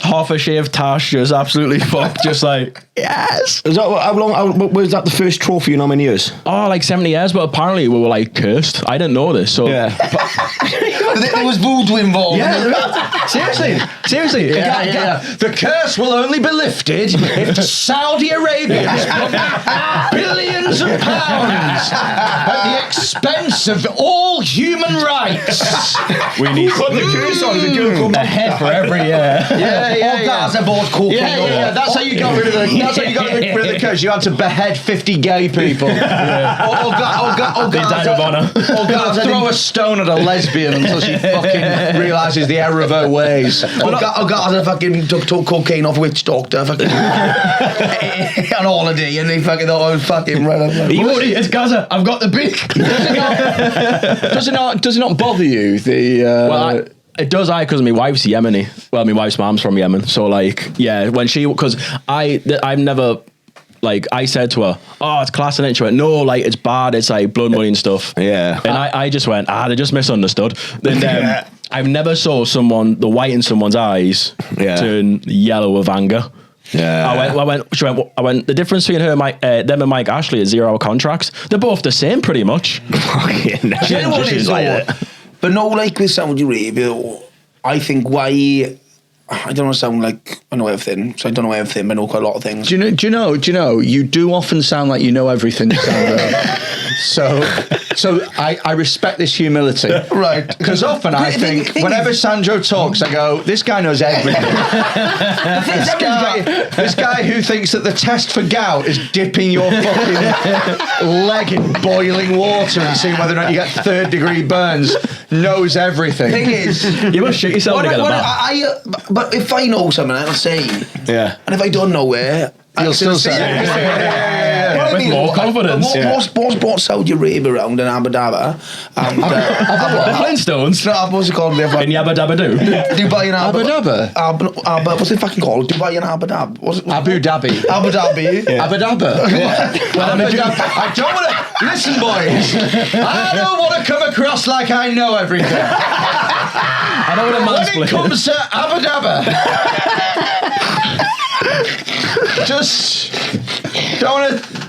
half a shaved tash, just absolutely fucked, just like, yes. Is that, how long, was that the first trophy in how many years? Oh, like 70 years, but apparently we were like cursed. I didn't know this, so. Yeah. There was voodoo involved. Yeah, seriously. Yeah. The curse will only be lifted if Saudi Arabia put billions of pounds at the expense of all human rights. We need Put the curse on the girl come a head for every year. Yeah. Gaza bought cocaine. Yeah. That's how you got rid of the. That's how you got rid of the curse. You had to behead 50 gay people. Or died of honour. throw a stone at a lesbian until she fucking realises the error of her ways. Gaza fucking took cocaine off a witch doctor fucking on holiday, and they fucking thought I was fucking right. It's Gaza. I've got the beak. Does it not bother you? It does, because my wife's Yemeni. Well, my wife's mom's from Yemen, so like, yeah, because I've never, like, I said to her, oh, it's class, and she went, no, like, it's bad, it's like blood money and stuff. Yeah. And I just went, they just misunderstood. Then I've never saw the white in someone's eyes turn yellow with anger. Yeah. I went, the difference between them and Mike Ashley is 0-hour contracts. They're both the same, pretty much. You know what it is, but no, like with Saudi Arabia, I think why, I don't want to sound like I know everything, so I don't know everything, but I know quite a lot of things. Do you know, you do often sound like you know everything, Sandro. So I respect this humility. Right. Because often I think, whenever Sandro talks, I go, this guy knows everything. this guy who thinks that the test for gout is dipping your fucking leg in boiling water and seeing whether or not you get 3rd-degree burns, knows everything. Thing is, you must shit yourself together, but if I know something, I'll say. Yeah. And if I don't know where, you'll still say. With more confidence. What's brought Saudi Arabia around in Abu Dhabi? The Flintstones? No, what's it called? In Yabba Dabba Doo? Dubai and Abu Dhabi? What's it fucking called? Dubai and Abu Dhabi. Abu Dhabi. Abu Dhabi. Yeah. Abu Dhabi. I don't want to... Listen, boys. I don't want to come across like I know everything. I don't want to mansplain. When it comes to Abu Dhabi, just don't want to...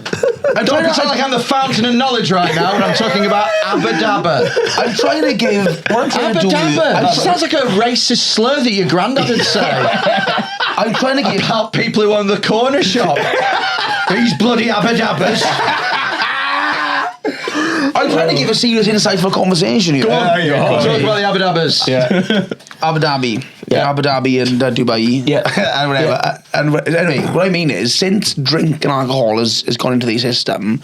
I don't pretend like I'm the fountain of knowledge right now when I'm talking about Abu Dhabi. I'm trying to give... What I'm trying to do... It sounds like a racist slur that your granddad would say. I'm trying to give... About people who own the corner shop. These bloody Abu Dhabis. I'm trying to give a serious, insightful conversation here. Go on. Talk about the Abu Dhabis. Yeah. Abu Dhabi. Yeah. Abu Dhabi and Dubai. Yeah. And whatever. And anyway, what I mean is, since drink and alcohol has gone into the system,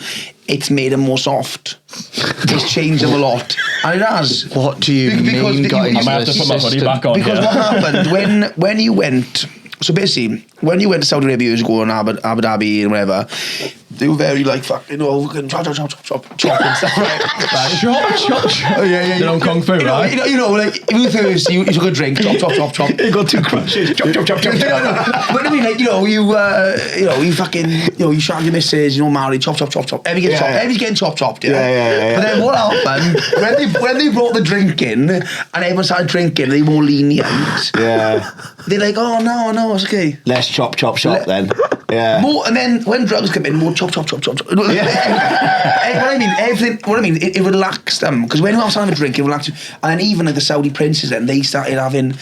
it's made them more soft. It's changed them a lot. And it has. What do you mean? I might have to put my hoodie back on. Because what happened, when you went... So basically, when you went to Saudi Arabia years ago and Abu Dhabi and whatever, they were very like fucking, chop and stuff, right? Chop. Oh, yeah. They don't kung fu, right? You know, like if you were thirsty, you took a drink, chop. You got 2 crushes, chop. But I mean, like you fucking, you shag your missus, married, chop. Everybody's getting chopped. Yeah. But then what happened when they brought the drink in and everyone started drinking, they were more lenient. Yeah. They're like, oh no, it's okay. Less chop then. Yeah. More, and then when drugs come in, more chop. It relaxed them, because when you have a drink, it relaxed you. And then even like the Saudi princes, then they started having,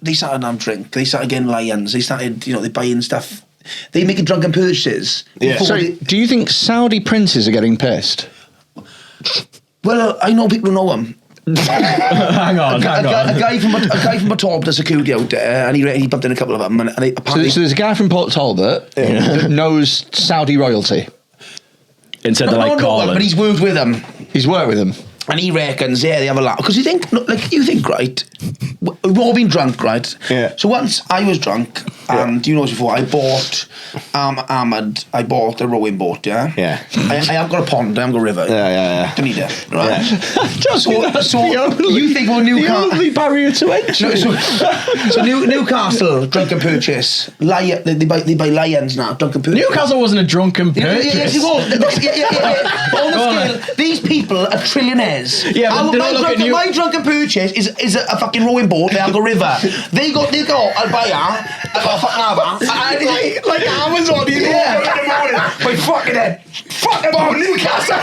they started having drink. They started getting lions. They started, they're buying stuff they make drunken purchases. Yeah. So, do you think Saudi princes are getting pissed? Well, I know people who know them. Hang on. A guy from Port Talbot does security out there, and he bumped in a couple of them. And they, apparently, so there's a guy from Port Talbot that knows Saudi royalty. Instead of calling. But he's worked with them. He's worked with them. And he reckons, they have a lot. Because you think, right, we've all been drunk, right? Yeah. So once I was drunk, and you know this before, I bought Ahmed, I bought a rowing boat, yeah? Yeah. I haven't got a pond, I haven't got a river. Yeah. Don't need it, right? Yeah. So you think, well, Newcastle... The only barrier to entry. So Newcastle, drunken purchase. They buy lions now, drunken purchase. Newcastle wasn't a drunken purchase. Yes, it was. On the scale, these people are trillionaires. Yeah, but my drunken purchase is a fucking rowing boat down the river. They go, I'll buy her. I got a fucking harbour. Like Amazon, you walk up in the morning. My fucking head. Fucking about Newcastle.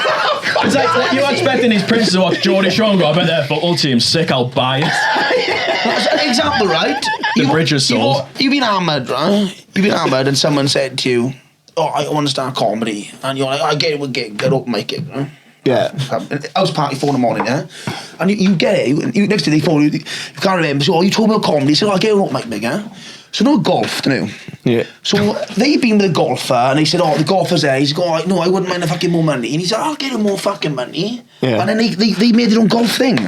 It's like you're expecting these princes to watch Geordie Shore and go, I bet their football team's sick, I'll buy it. That's an example, right? The bridge is sold. You've been hammered, right? You've been hammered and someone said to you, oh, I want to start comedy. And you're like, I get it, we'll get open my gig, right? Yeah. House party 4 in the morning, yeah? And you get it, next day they phone you can't remember, so you told me about comedy, so I get it up, mate, yeah? So no golf, don't you? Yeah. So they've been with a golfer, and they said, the golfer's there, he's going, no, I wouldn't mind the fucking more money. And he said, I'll get him more fucking money. Yeah. And then they made their own golf thing.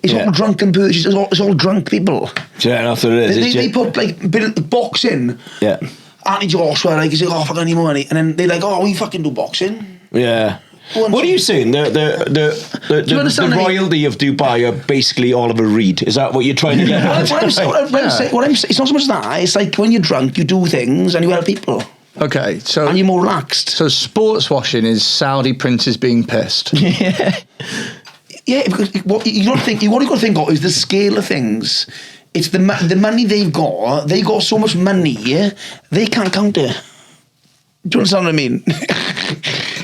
It's all drunken purchase, it's all drunk people. Yeah, that's what it is. They put, like, a bit of boxing. Yeah. Anthony Joshua, like, he's like, fuck, I need more money. And then they're like, we fucking do boxing. Yeah. What are you saying? The royalty of Dubai are basically Oliver Reed. Is that what you're trying to get at? What I'm saying, it's not so much that. It's like when you're drunk, you do things and you help people. Okay, so... And you're more relaxed. So sports washing is Saudi princes being pissed. Yeah, because what you've got to think of is the scale of things. It's the money they've got. They got so much money, they can't count it. Do you understand what I mean?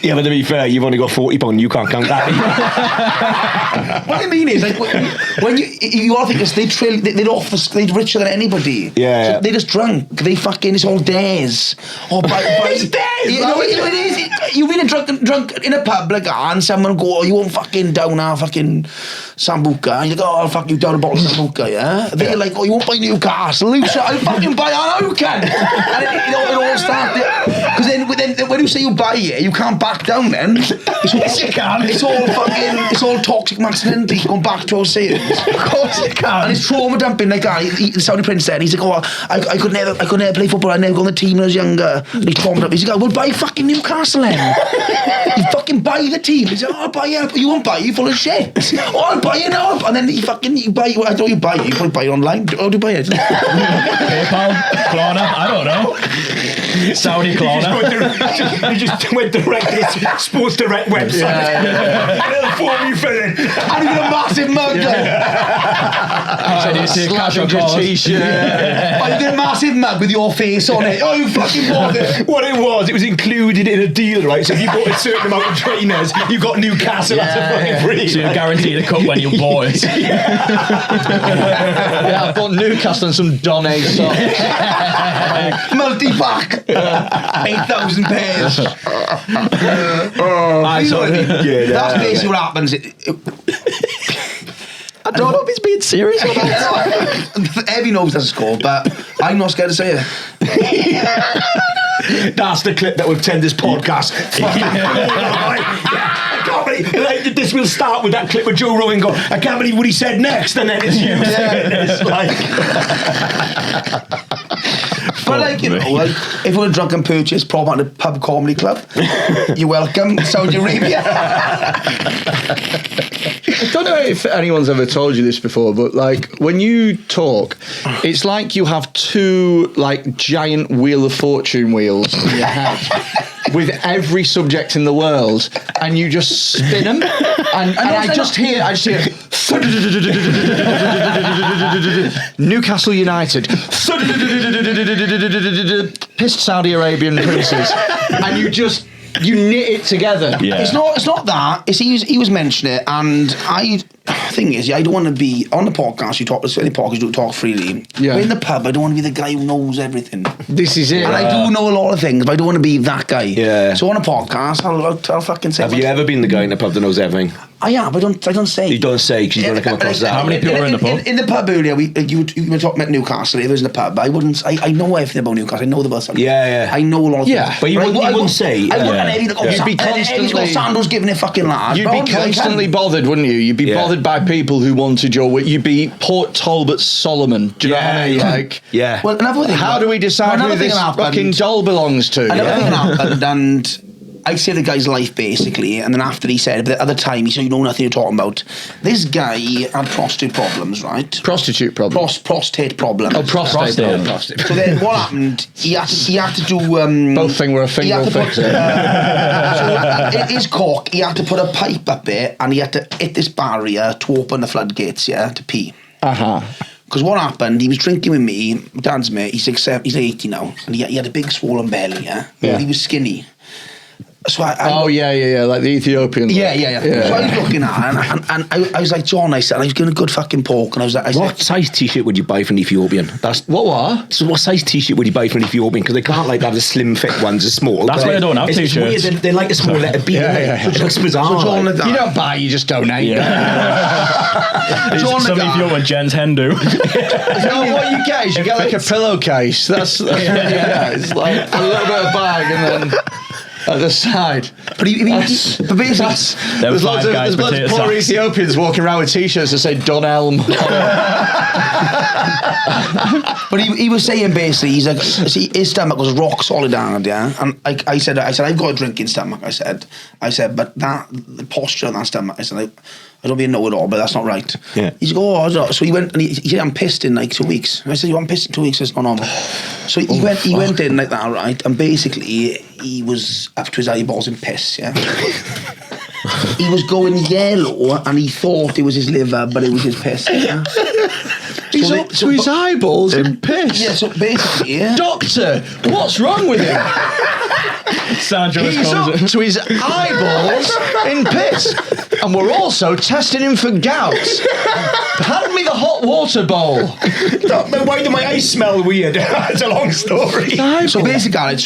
Yeah, but to be fair, you've only got £40. You can't count that. What I mean is, like, when you all think they're richer than anybody. Yeah. So they're just drunk. They fucking, it's all dares. It's dares. You know, it is. You've been drunk in a pub, like, and someone go, you won't fucking down our fucking Sambuca. And you go, I'll fuck you down a bottle of Sambuca, yeah? They're like, you won't buy Newcastle. I'll fucking buy an Oaken. And it all started. Because then when you say you buy it, you can't back down then. Yes, you can. It's all toxic masculinity going back to our sayings. Of course you can. And it's trauma dumping. Like, the Saudi prince said, he's like, I could never play football. I never got on the team when I was younger. And he's trauma dumping. He's like, well, buy fucking Newcastle then. You fucking buy the team. He's like, I'll buy it. But you won't buy it. You're full of shit. I'll buy it now. And then you buy it. I don't know you buy it. You probably buy it online. How do you buy it? PayPal, Klarna, I don't know. Saudi Klarna. You just went direct to the Sports Direct website. Little form you fill in. And you got a massive mug. T-shirt. Oh, you get a massive mug with your face on it. Oh, you fucking bought it. What it was included in a deal, right? So if you bought a certain amount of trainers, you got Newcastle as a fucking free. So you're guaranteed a cup when you bought it. I bought Newcastle and some Donny socks. Multi-pack. 8,000 pairs. That's basically what happens. I don't know if he's being serious or not. Evie knows that's a score, but I'm not scared to say it. That's the clip that will tend this podcast. Like, this will start with that clip with Joe Rogan going, I can't believe what he said next, and then it's you saying this. But like, you know, like, if we're a drunken purchase prop at a pub comedy club, you're welcome, Saudi Arabia. I don't know if anyone's ever told you this before, but like when you talk, it's like you have two like giant Wheel of Fortune wheels in your head with every subject in the world, and you just spin them, and I just hear Newcastle United, pissed Saudi Arabian princes, and you knit it together. Yeah. It's not that. It's he was mentioning it, and thing is, I don't want to be on the podcast. You talk, any podcast, you talk freely. Yeah. But in the pub, I don't want to be the guy who knows everything. This is it. And I do know a lot of things, but I don't want to be that guy. Yeah. So on a podcast, I'll fucking say. Have you ever been the guy in the pub that knows everything? I am. I don't say. You don't say because you don't come across that. How many people are in the pub? In the pub earlier, you were talking about Newcastle. If it was in the pub, I wouldn't. I know everything about Newcastle. I know the bus. Yeah. I know a lot of things. But you wouldn't say. I wouldn't. You'd be constantly. Sando's giving it fucking lad. You'd be constantly bothered, wouldn't you? You'd be bothered by people who wanted your wit. You'd be Port Talbot Solomon. Do you know what I mean? Like, yeah. Well, another thing. How do we decide who this fucking doll belongs to? Another thing happened, and I saved the guy's life basically, and then after he said, but at the time he said, you know nothing you're talking about. This guy had prostate problems, right? Prostitute problems. Prostate problems. Oh, prostate. So then what happened? He had to do. Both things were a thing. His cock, he had to put a pipe up it, and he had to hit this barrier to open the floodgates, to pee. Because what happened, he was drinking with me, my dad's mate, he's 80 now, and he had a big swollen belly, But he was skinny. So like the Ethiopian. Yeah. So I was looking at her, and I was like, John, I said, I was getting a good fucking pork, and I was like, what size t-shirt would you buy for an Ethiopian? What? So what size t-shirt would you buy for an Ethiopian? Because they can't have the slim fit ones, as small. That's why I don't have t-shirts. They like a small letter B. It looks bizarre. So John, you don't buy, you just donate. Some Ethiopian Jen's hen do. No, what you get is you get like a pillowcase. That's it's like a little bit of bag and then at the side. But basically, there's lots of poor Ethiopians walking around with t-shirts that say Don Elm. But he was saying basically, he's like, see, his stomach was rock solid hard, and I said I've got a drinking stomach. I said, but the posture of that stomach, I said, I don't be a know-it-all, but that's not right. Yeah. He's like, so he went and he said, I'm pissed in like 2 weeks. And I said, you haven't pissed in 2 weeks? It's not normal. So he went in like that, right? And basically, he was up to his eyeballs in piss, He was going yellow, and he thought it was his liver, but it was his piss. He's up to his eyeballs in piss. Yeah, so basically, Doctor, what's wrong with him? He's up to his eyeballs in piss. And we're also testing him for gout. Hand me the hot water bowl. Why do my eyes smell weird? It's a long story. So basically,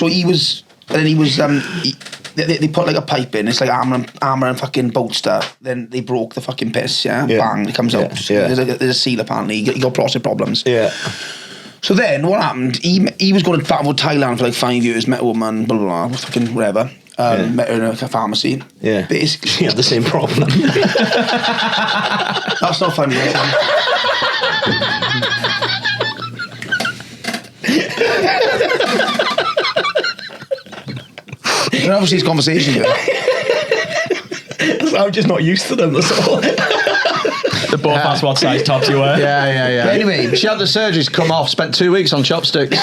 they put like a pipe in. It's like armour and fucking bolster. Then they broke the fucking piss. Bang, it comes out. There's a seal apparently. He got prostate problems. So then what happened? He was going to travel to Thailand for like 5 years. Met a woman, blah blah blah, fucking whatever. Met her in a pharmacy. Basically, she had the same problem. That's not funny. And obviously it's conversation here. I'm just not used to them, that's all. The both asked what size tops you wear. Yeah. But anyway, she had the surgeries come off, spent 2 weeks on chopsticks.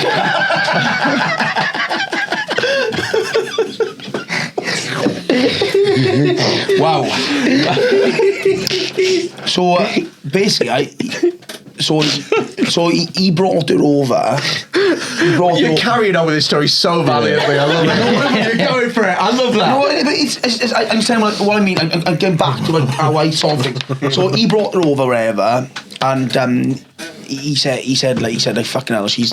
Wow. So basically, he brought her over. You're carrying on with this story so valiantly. I love it. You're going for it. I love that. No, but I'm saying what I mean. I'm going back to how I solved it. So he brought her over wherever, and he said like fucking hell. She's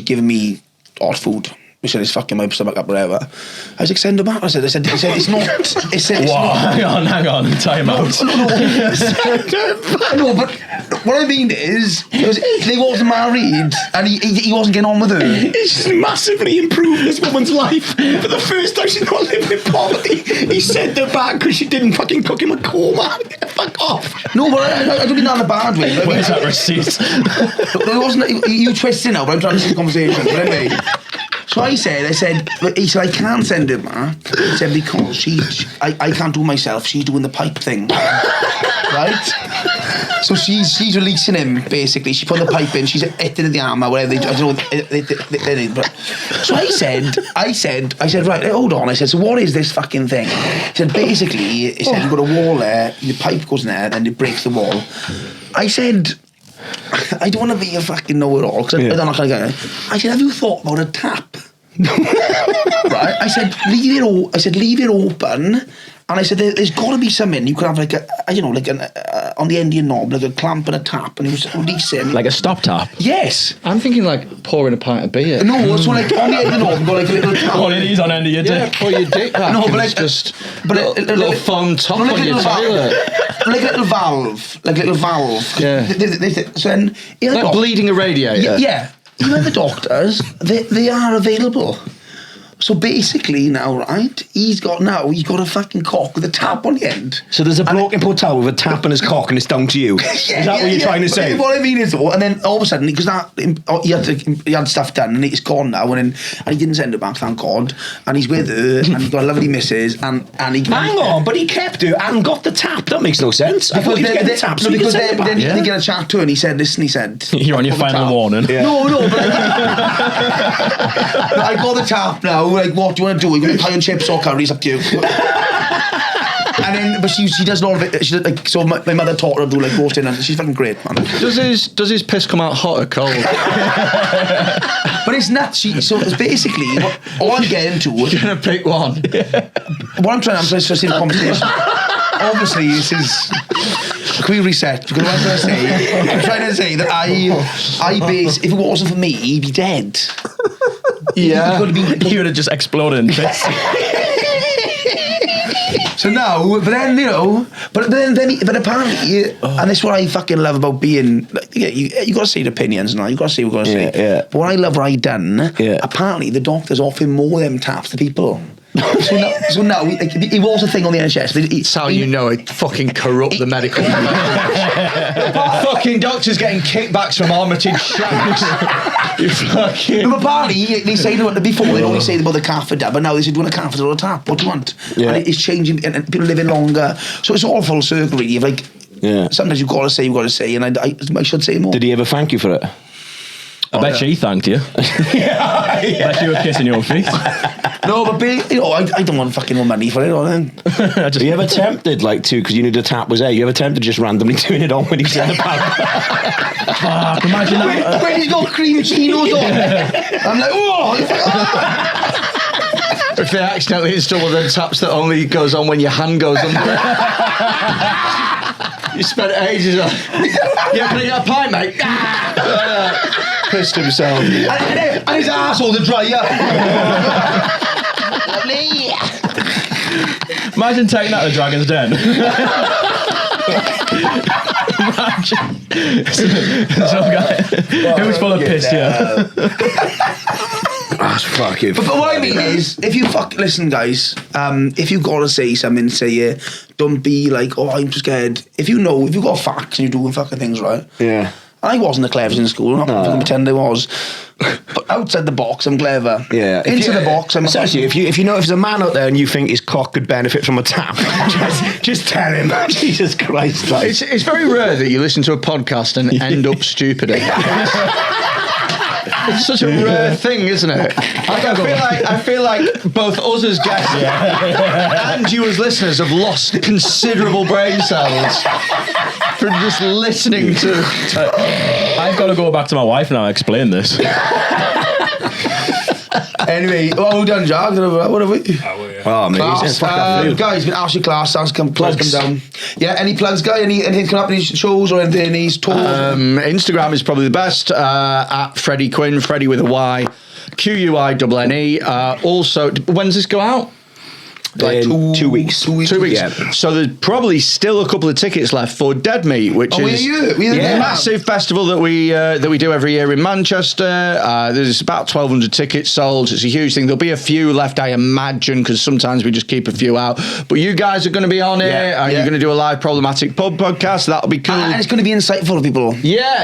giving me odd food. He said it's fucking my stomach up, whatever. I was like, send her back. I said it's not. Hang on, time out. No, but what I mean is, they wasn't married, and he wasn't getting on with her. He's just massively improved this woman's life. For the first time she's not living in poverty, he sent her back because she didn't fucking cook him a coma. Fuck off. No, but I don't mean that in a bad way. Where's that receipt? It wasn't. You twisting now, but I'm trying to see the conversation. But anyway. So he said, I can't send her back. He said, because I can't do myself. She's doing the pipe thing. Right? So she's releasing him, basically. She put the pipe in, she's hitting in the arm or whatever. I don't know. So I said, right, hold on. I said, so what is this fucking thing? He said, basically, he said, you've got a wall there, the pipe goes in there, then it breaks the wall. I said, I don't want to be a fucking know-it-all, because I'm not going to get it. I said, have you thought about a tap? Right? I said, leave it open, And I said, there's got to be something. You could have like on the end of your knob, like a clamp and a tap, and it was decent. Like a stop tap? Yes. I'm thinking like pouring a pint of beer. No, so like on the end of the knob, you've got like a little tap. All it is on end of your dick. Pour your dick back. No, but like just a little foam top on your toilet. Like a little valve. Yeah. So then, Like bleeding a radiator. Yeah. You know the doctors, they are available. So basically now, right, he's got a fucking cock with a tap on the end. So there's a bloke in Port Tower with a tap on his cock and it's down to you. Is that what you're trying to say? What I mean is though, and then all of a sudden, because he had stuff done and it's gone now, and he didn't send it back, thank God. And he's with her and he's got a lovely missus and he... Hang on, but he kept her and got the tap. That makes no sense. I thought he was getting the tap, so because then he didn't get a chat to her and he said, you're on your final warning. Yeah. No, but I got the tap now. Like, what do you want to do? You want pie and chips or curry? It's up to you. And then, but she does all of it. She does, like, so my mother taught her to do like roasting, and she's fucking great, man. Does his piss come out hot or cold? But it's nuts. So it's basically all I'm getting to. You're gonna pick one. What I'm trying to see the conversation. Obviously, this is. Can we reset? Because what I'm trying to say that I base. If it wasn't for me, he'd be dead. Yeah. He would have just exploded in piss. So now, but then, but apparently, and this is what I fucking love about being, like, you got to say the opinions now, you got to say what you got to say. Yeah. But what I love what I done, apparently the doctors offer more of them taps to people. So now he was a thing on the NHS. That's how you know it fucking corrupt the medical fucking doctors getting kickbacks from armoured shafts. You fucking... But apparently they say before they only say about the catheter, but now they say do you want a catheter or a tap? What do you want? Yeah. And it's changing and people living longer. So it's all full circle really. Like sometimes you've got to say, and I should say more. Did he ever thank you for it? I bet she thanked you. I bet you were kissing your feet. No, but I don't want fucking more money for it. Are you ever tempted, like, because you knew the tap was there, you ever tempted just randomly doing it on when he's in the pub? Fuck, imagine that. When he's got cream chinos on. I'm like, oh. If they accidentally install one of them taps that only goes on when your hand goes under it. You spent ages on. Yeah, can I get a pint, mate? Pissed himself. And his arsehole to dry up. Lovely. Imagine taking that to Dragon's Den. Some guy who's full of piss, That's fucking. But what I mean is, if you listen, guys, if you gotta say something, say it. Don't be like, oh, I'm scared. If you've got facts and you're doing fucking things right. Yeah. I wasn't the cleverest in school. I'm not going to pretend I was. But outside the box, I'm clever. Yeah. Into the box, I'm... Essentially, if you know if there's a man out there and you think his cock could benefit from a tap, just tell him. Jesus Christ. Like. It's very rare that you listen to a podcast and end up stupid. It's such a rare thing, isn't it? I feel like both us as guests and you as listeners have lost considerable brain cells from just listening to... I've got to go back to my wife now and explain this. Anyway, well done, Jack. What have we? Oh, amazing. Guys, been absolutely class. Thanks, come down. Yeah, any plugs, guy? Anything coming up? Any shows or anything? Any tours? Instagram is probably the best. At Freddy Quinne, Freddy with a Y, QUINNE. Also, when does this go out? Like 2 weeks. 2 weeks. Yeah. So there's probably still a couple of tickets left for Dead Meat, which is a massive festival that we do every year in Manchester. There's about 1,200 tickets sold. It's a huge thing. There'll be a few left, I imagine, because sometimes we just keep a few out. But you guys are going to be on it. You're going to do a live Problematic Pub podcast. That'll be cool. And it's going to be insightful to people. Yeah.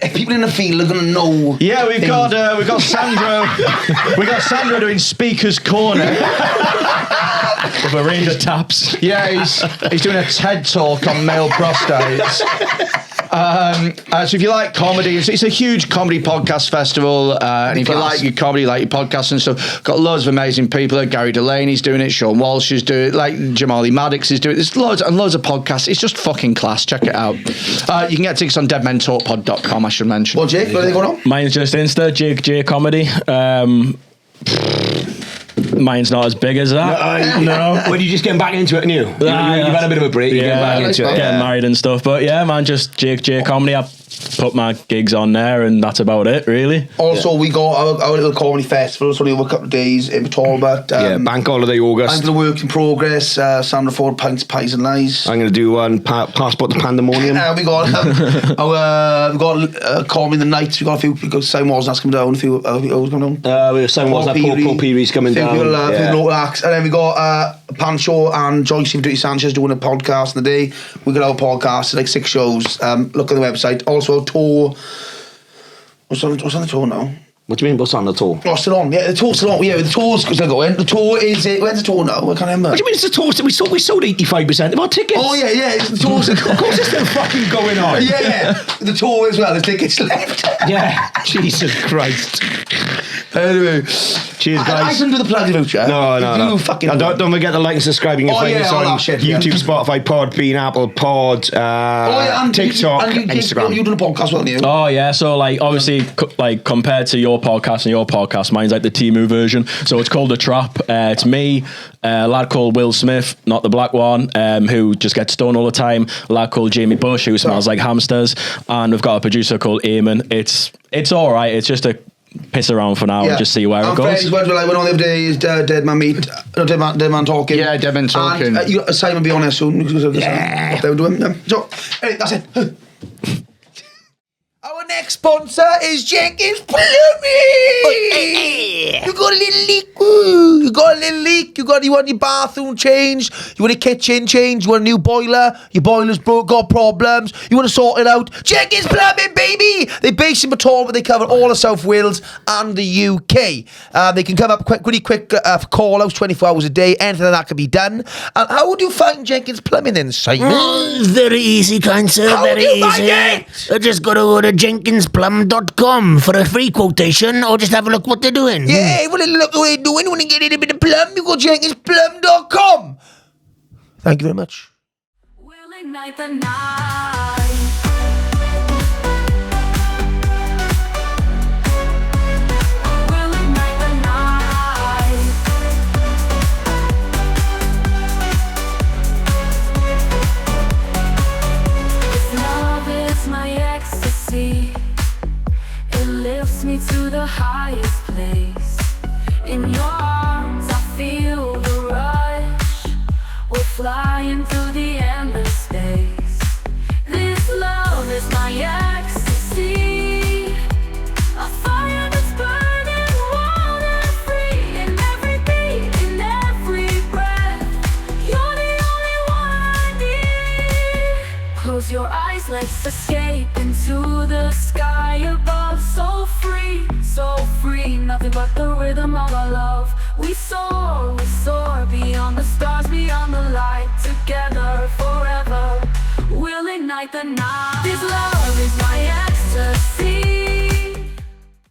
If people in the field are going to know. Yeah, we've got Sandro. We got Sandro doing Speaker's Corner. With a range of taps. Yeah, he's doing a TED talk on male prostates. So if you like comedy, it's a huge comedy podcast festival. And if you like your comedy, like your podcasts and stuff, got loads of amazing people. Gary Delaney's doing it, Sean Walsh is doing it, like Jamali Maddox is doing it. There's loads and loads of podcasts. It's just fucking class. Check it out. You can get tickets on deadmentalkpod.com, I should mention. Well, Jake, what are they going on? Mine's just Insta, Jake J Comedy. Mine's not as big as that. No. When you just getting back into it, and you've had a bit of a break. You're getting back into it. Getting married and stuff. But yeah, man, just J Comedy. I put my gigs on there, and that's about it, really. Also, we got our little comedy festival. It's only over a couple of days in Talbot. Bank holiday August. I'm going to work in progress. Sam Ford, Pints, Pies and Lies. I'm going to do one Passport to Pandemonium. We got comedy the nights. We got a few. We got Simon Wasn's coming down. A few others coming down. Simon Wasn, Paul Peary's coming down. Local acts. And then we got Pancho and Joyce Dirty Sanchez doing a podcast in the day. We got our podcast, like 6 shows. Look on the website. Also a tour. What's on the tour now? What do you mean, what's on the tour? Oh, still on. Yeah, the tour's still on. Yeah, the tour's still going. The tour is... where's the tour now? I can't remember. What do you mean it's the tour? We sold 85% of our tickets. Oh, yeah. The tour's... Of course it's still fucking going on. Yeah. The tour as well. There's tickets left. Yeah. Jesus Christ. Anyway. Cheers, guys. I shouldn't do the plug in future. No. Fucking and don't forget to like and subscribe. You can find us on YouTube, Spotify, Podbean, Apple Pod, and TikTok, Instagram. You done a podcast, weren't you? Oh yeah, so like obviously like compared to your podcast and your podcast, mine's like the Timu version. So it's called The Trap. It's me, a lad called Will Smith, not the black one, who just gets stoned all the time. A lad called Jamie Bush, who smells like hamsters, and we've got a producer called Eamon. It's all right. It's just a piss around for now and just see where it goes. Freddy's words were like, went on the other day is Dead Man Meet. No, Dead Man Talking. Yeah, Dead Man Talking. And Simon be on there soon. Yeah. What they were doing. So, anyway, that's it. Our next sponsor is Jenkins Plumbing. You got a little leak. You want your bathroom changed. You want a kitchen changed. You want a new boiler. Your boiler's got problems. You want to sort it out. Jenkins Plumbing, baby. They're based in Matorba, but they cover all of South Wales and the UK. They can come up really quick for call outs 24 hours a day. Anything like that can be done. And how would you find Jenkins Plumbing then, Simon? Very easy, kind sir. Very easy. I just got to go to jenkinsplum.com for a free quotation, or just have a look what they're doing. Yeah, well, look what they're doing. Want to get a little bit of plum? You go jenkinsplum.com. Thank you very much. We'll ignite the night. We'll ignite the night. This love is my ecstasy. It lifts me to the highest place. In your arms I feel the rush. We're flying through the endless space. This love is my ecstasy. A fire that's burning wild and free. In every beat, in every breath. You're the only one I need. Close your eyes, let's escape into the sky above. So free, nothing but the rhythm of our love. We soar beyond the stars, beyond the light. Together forever, we'll ignite the night. This love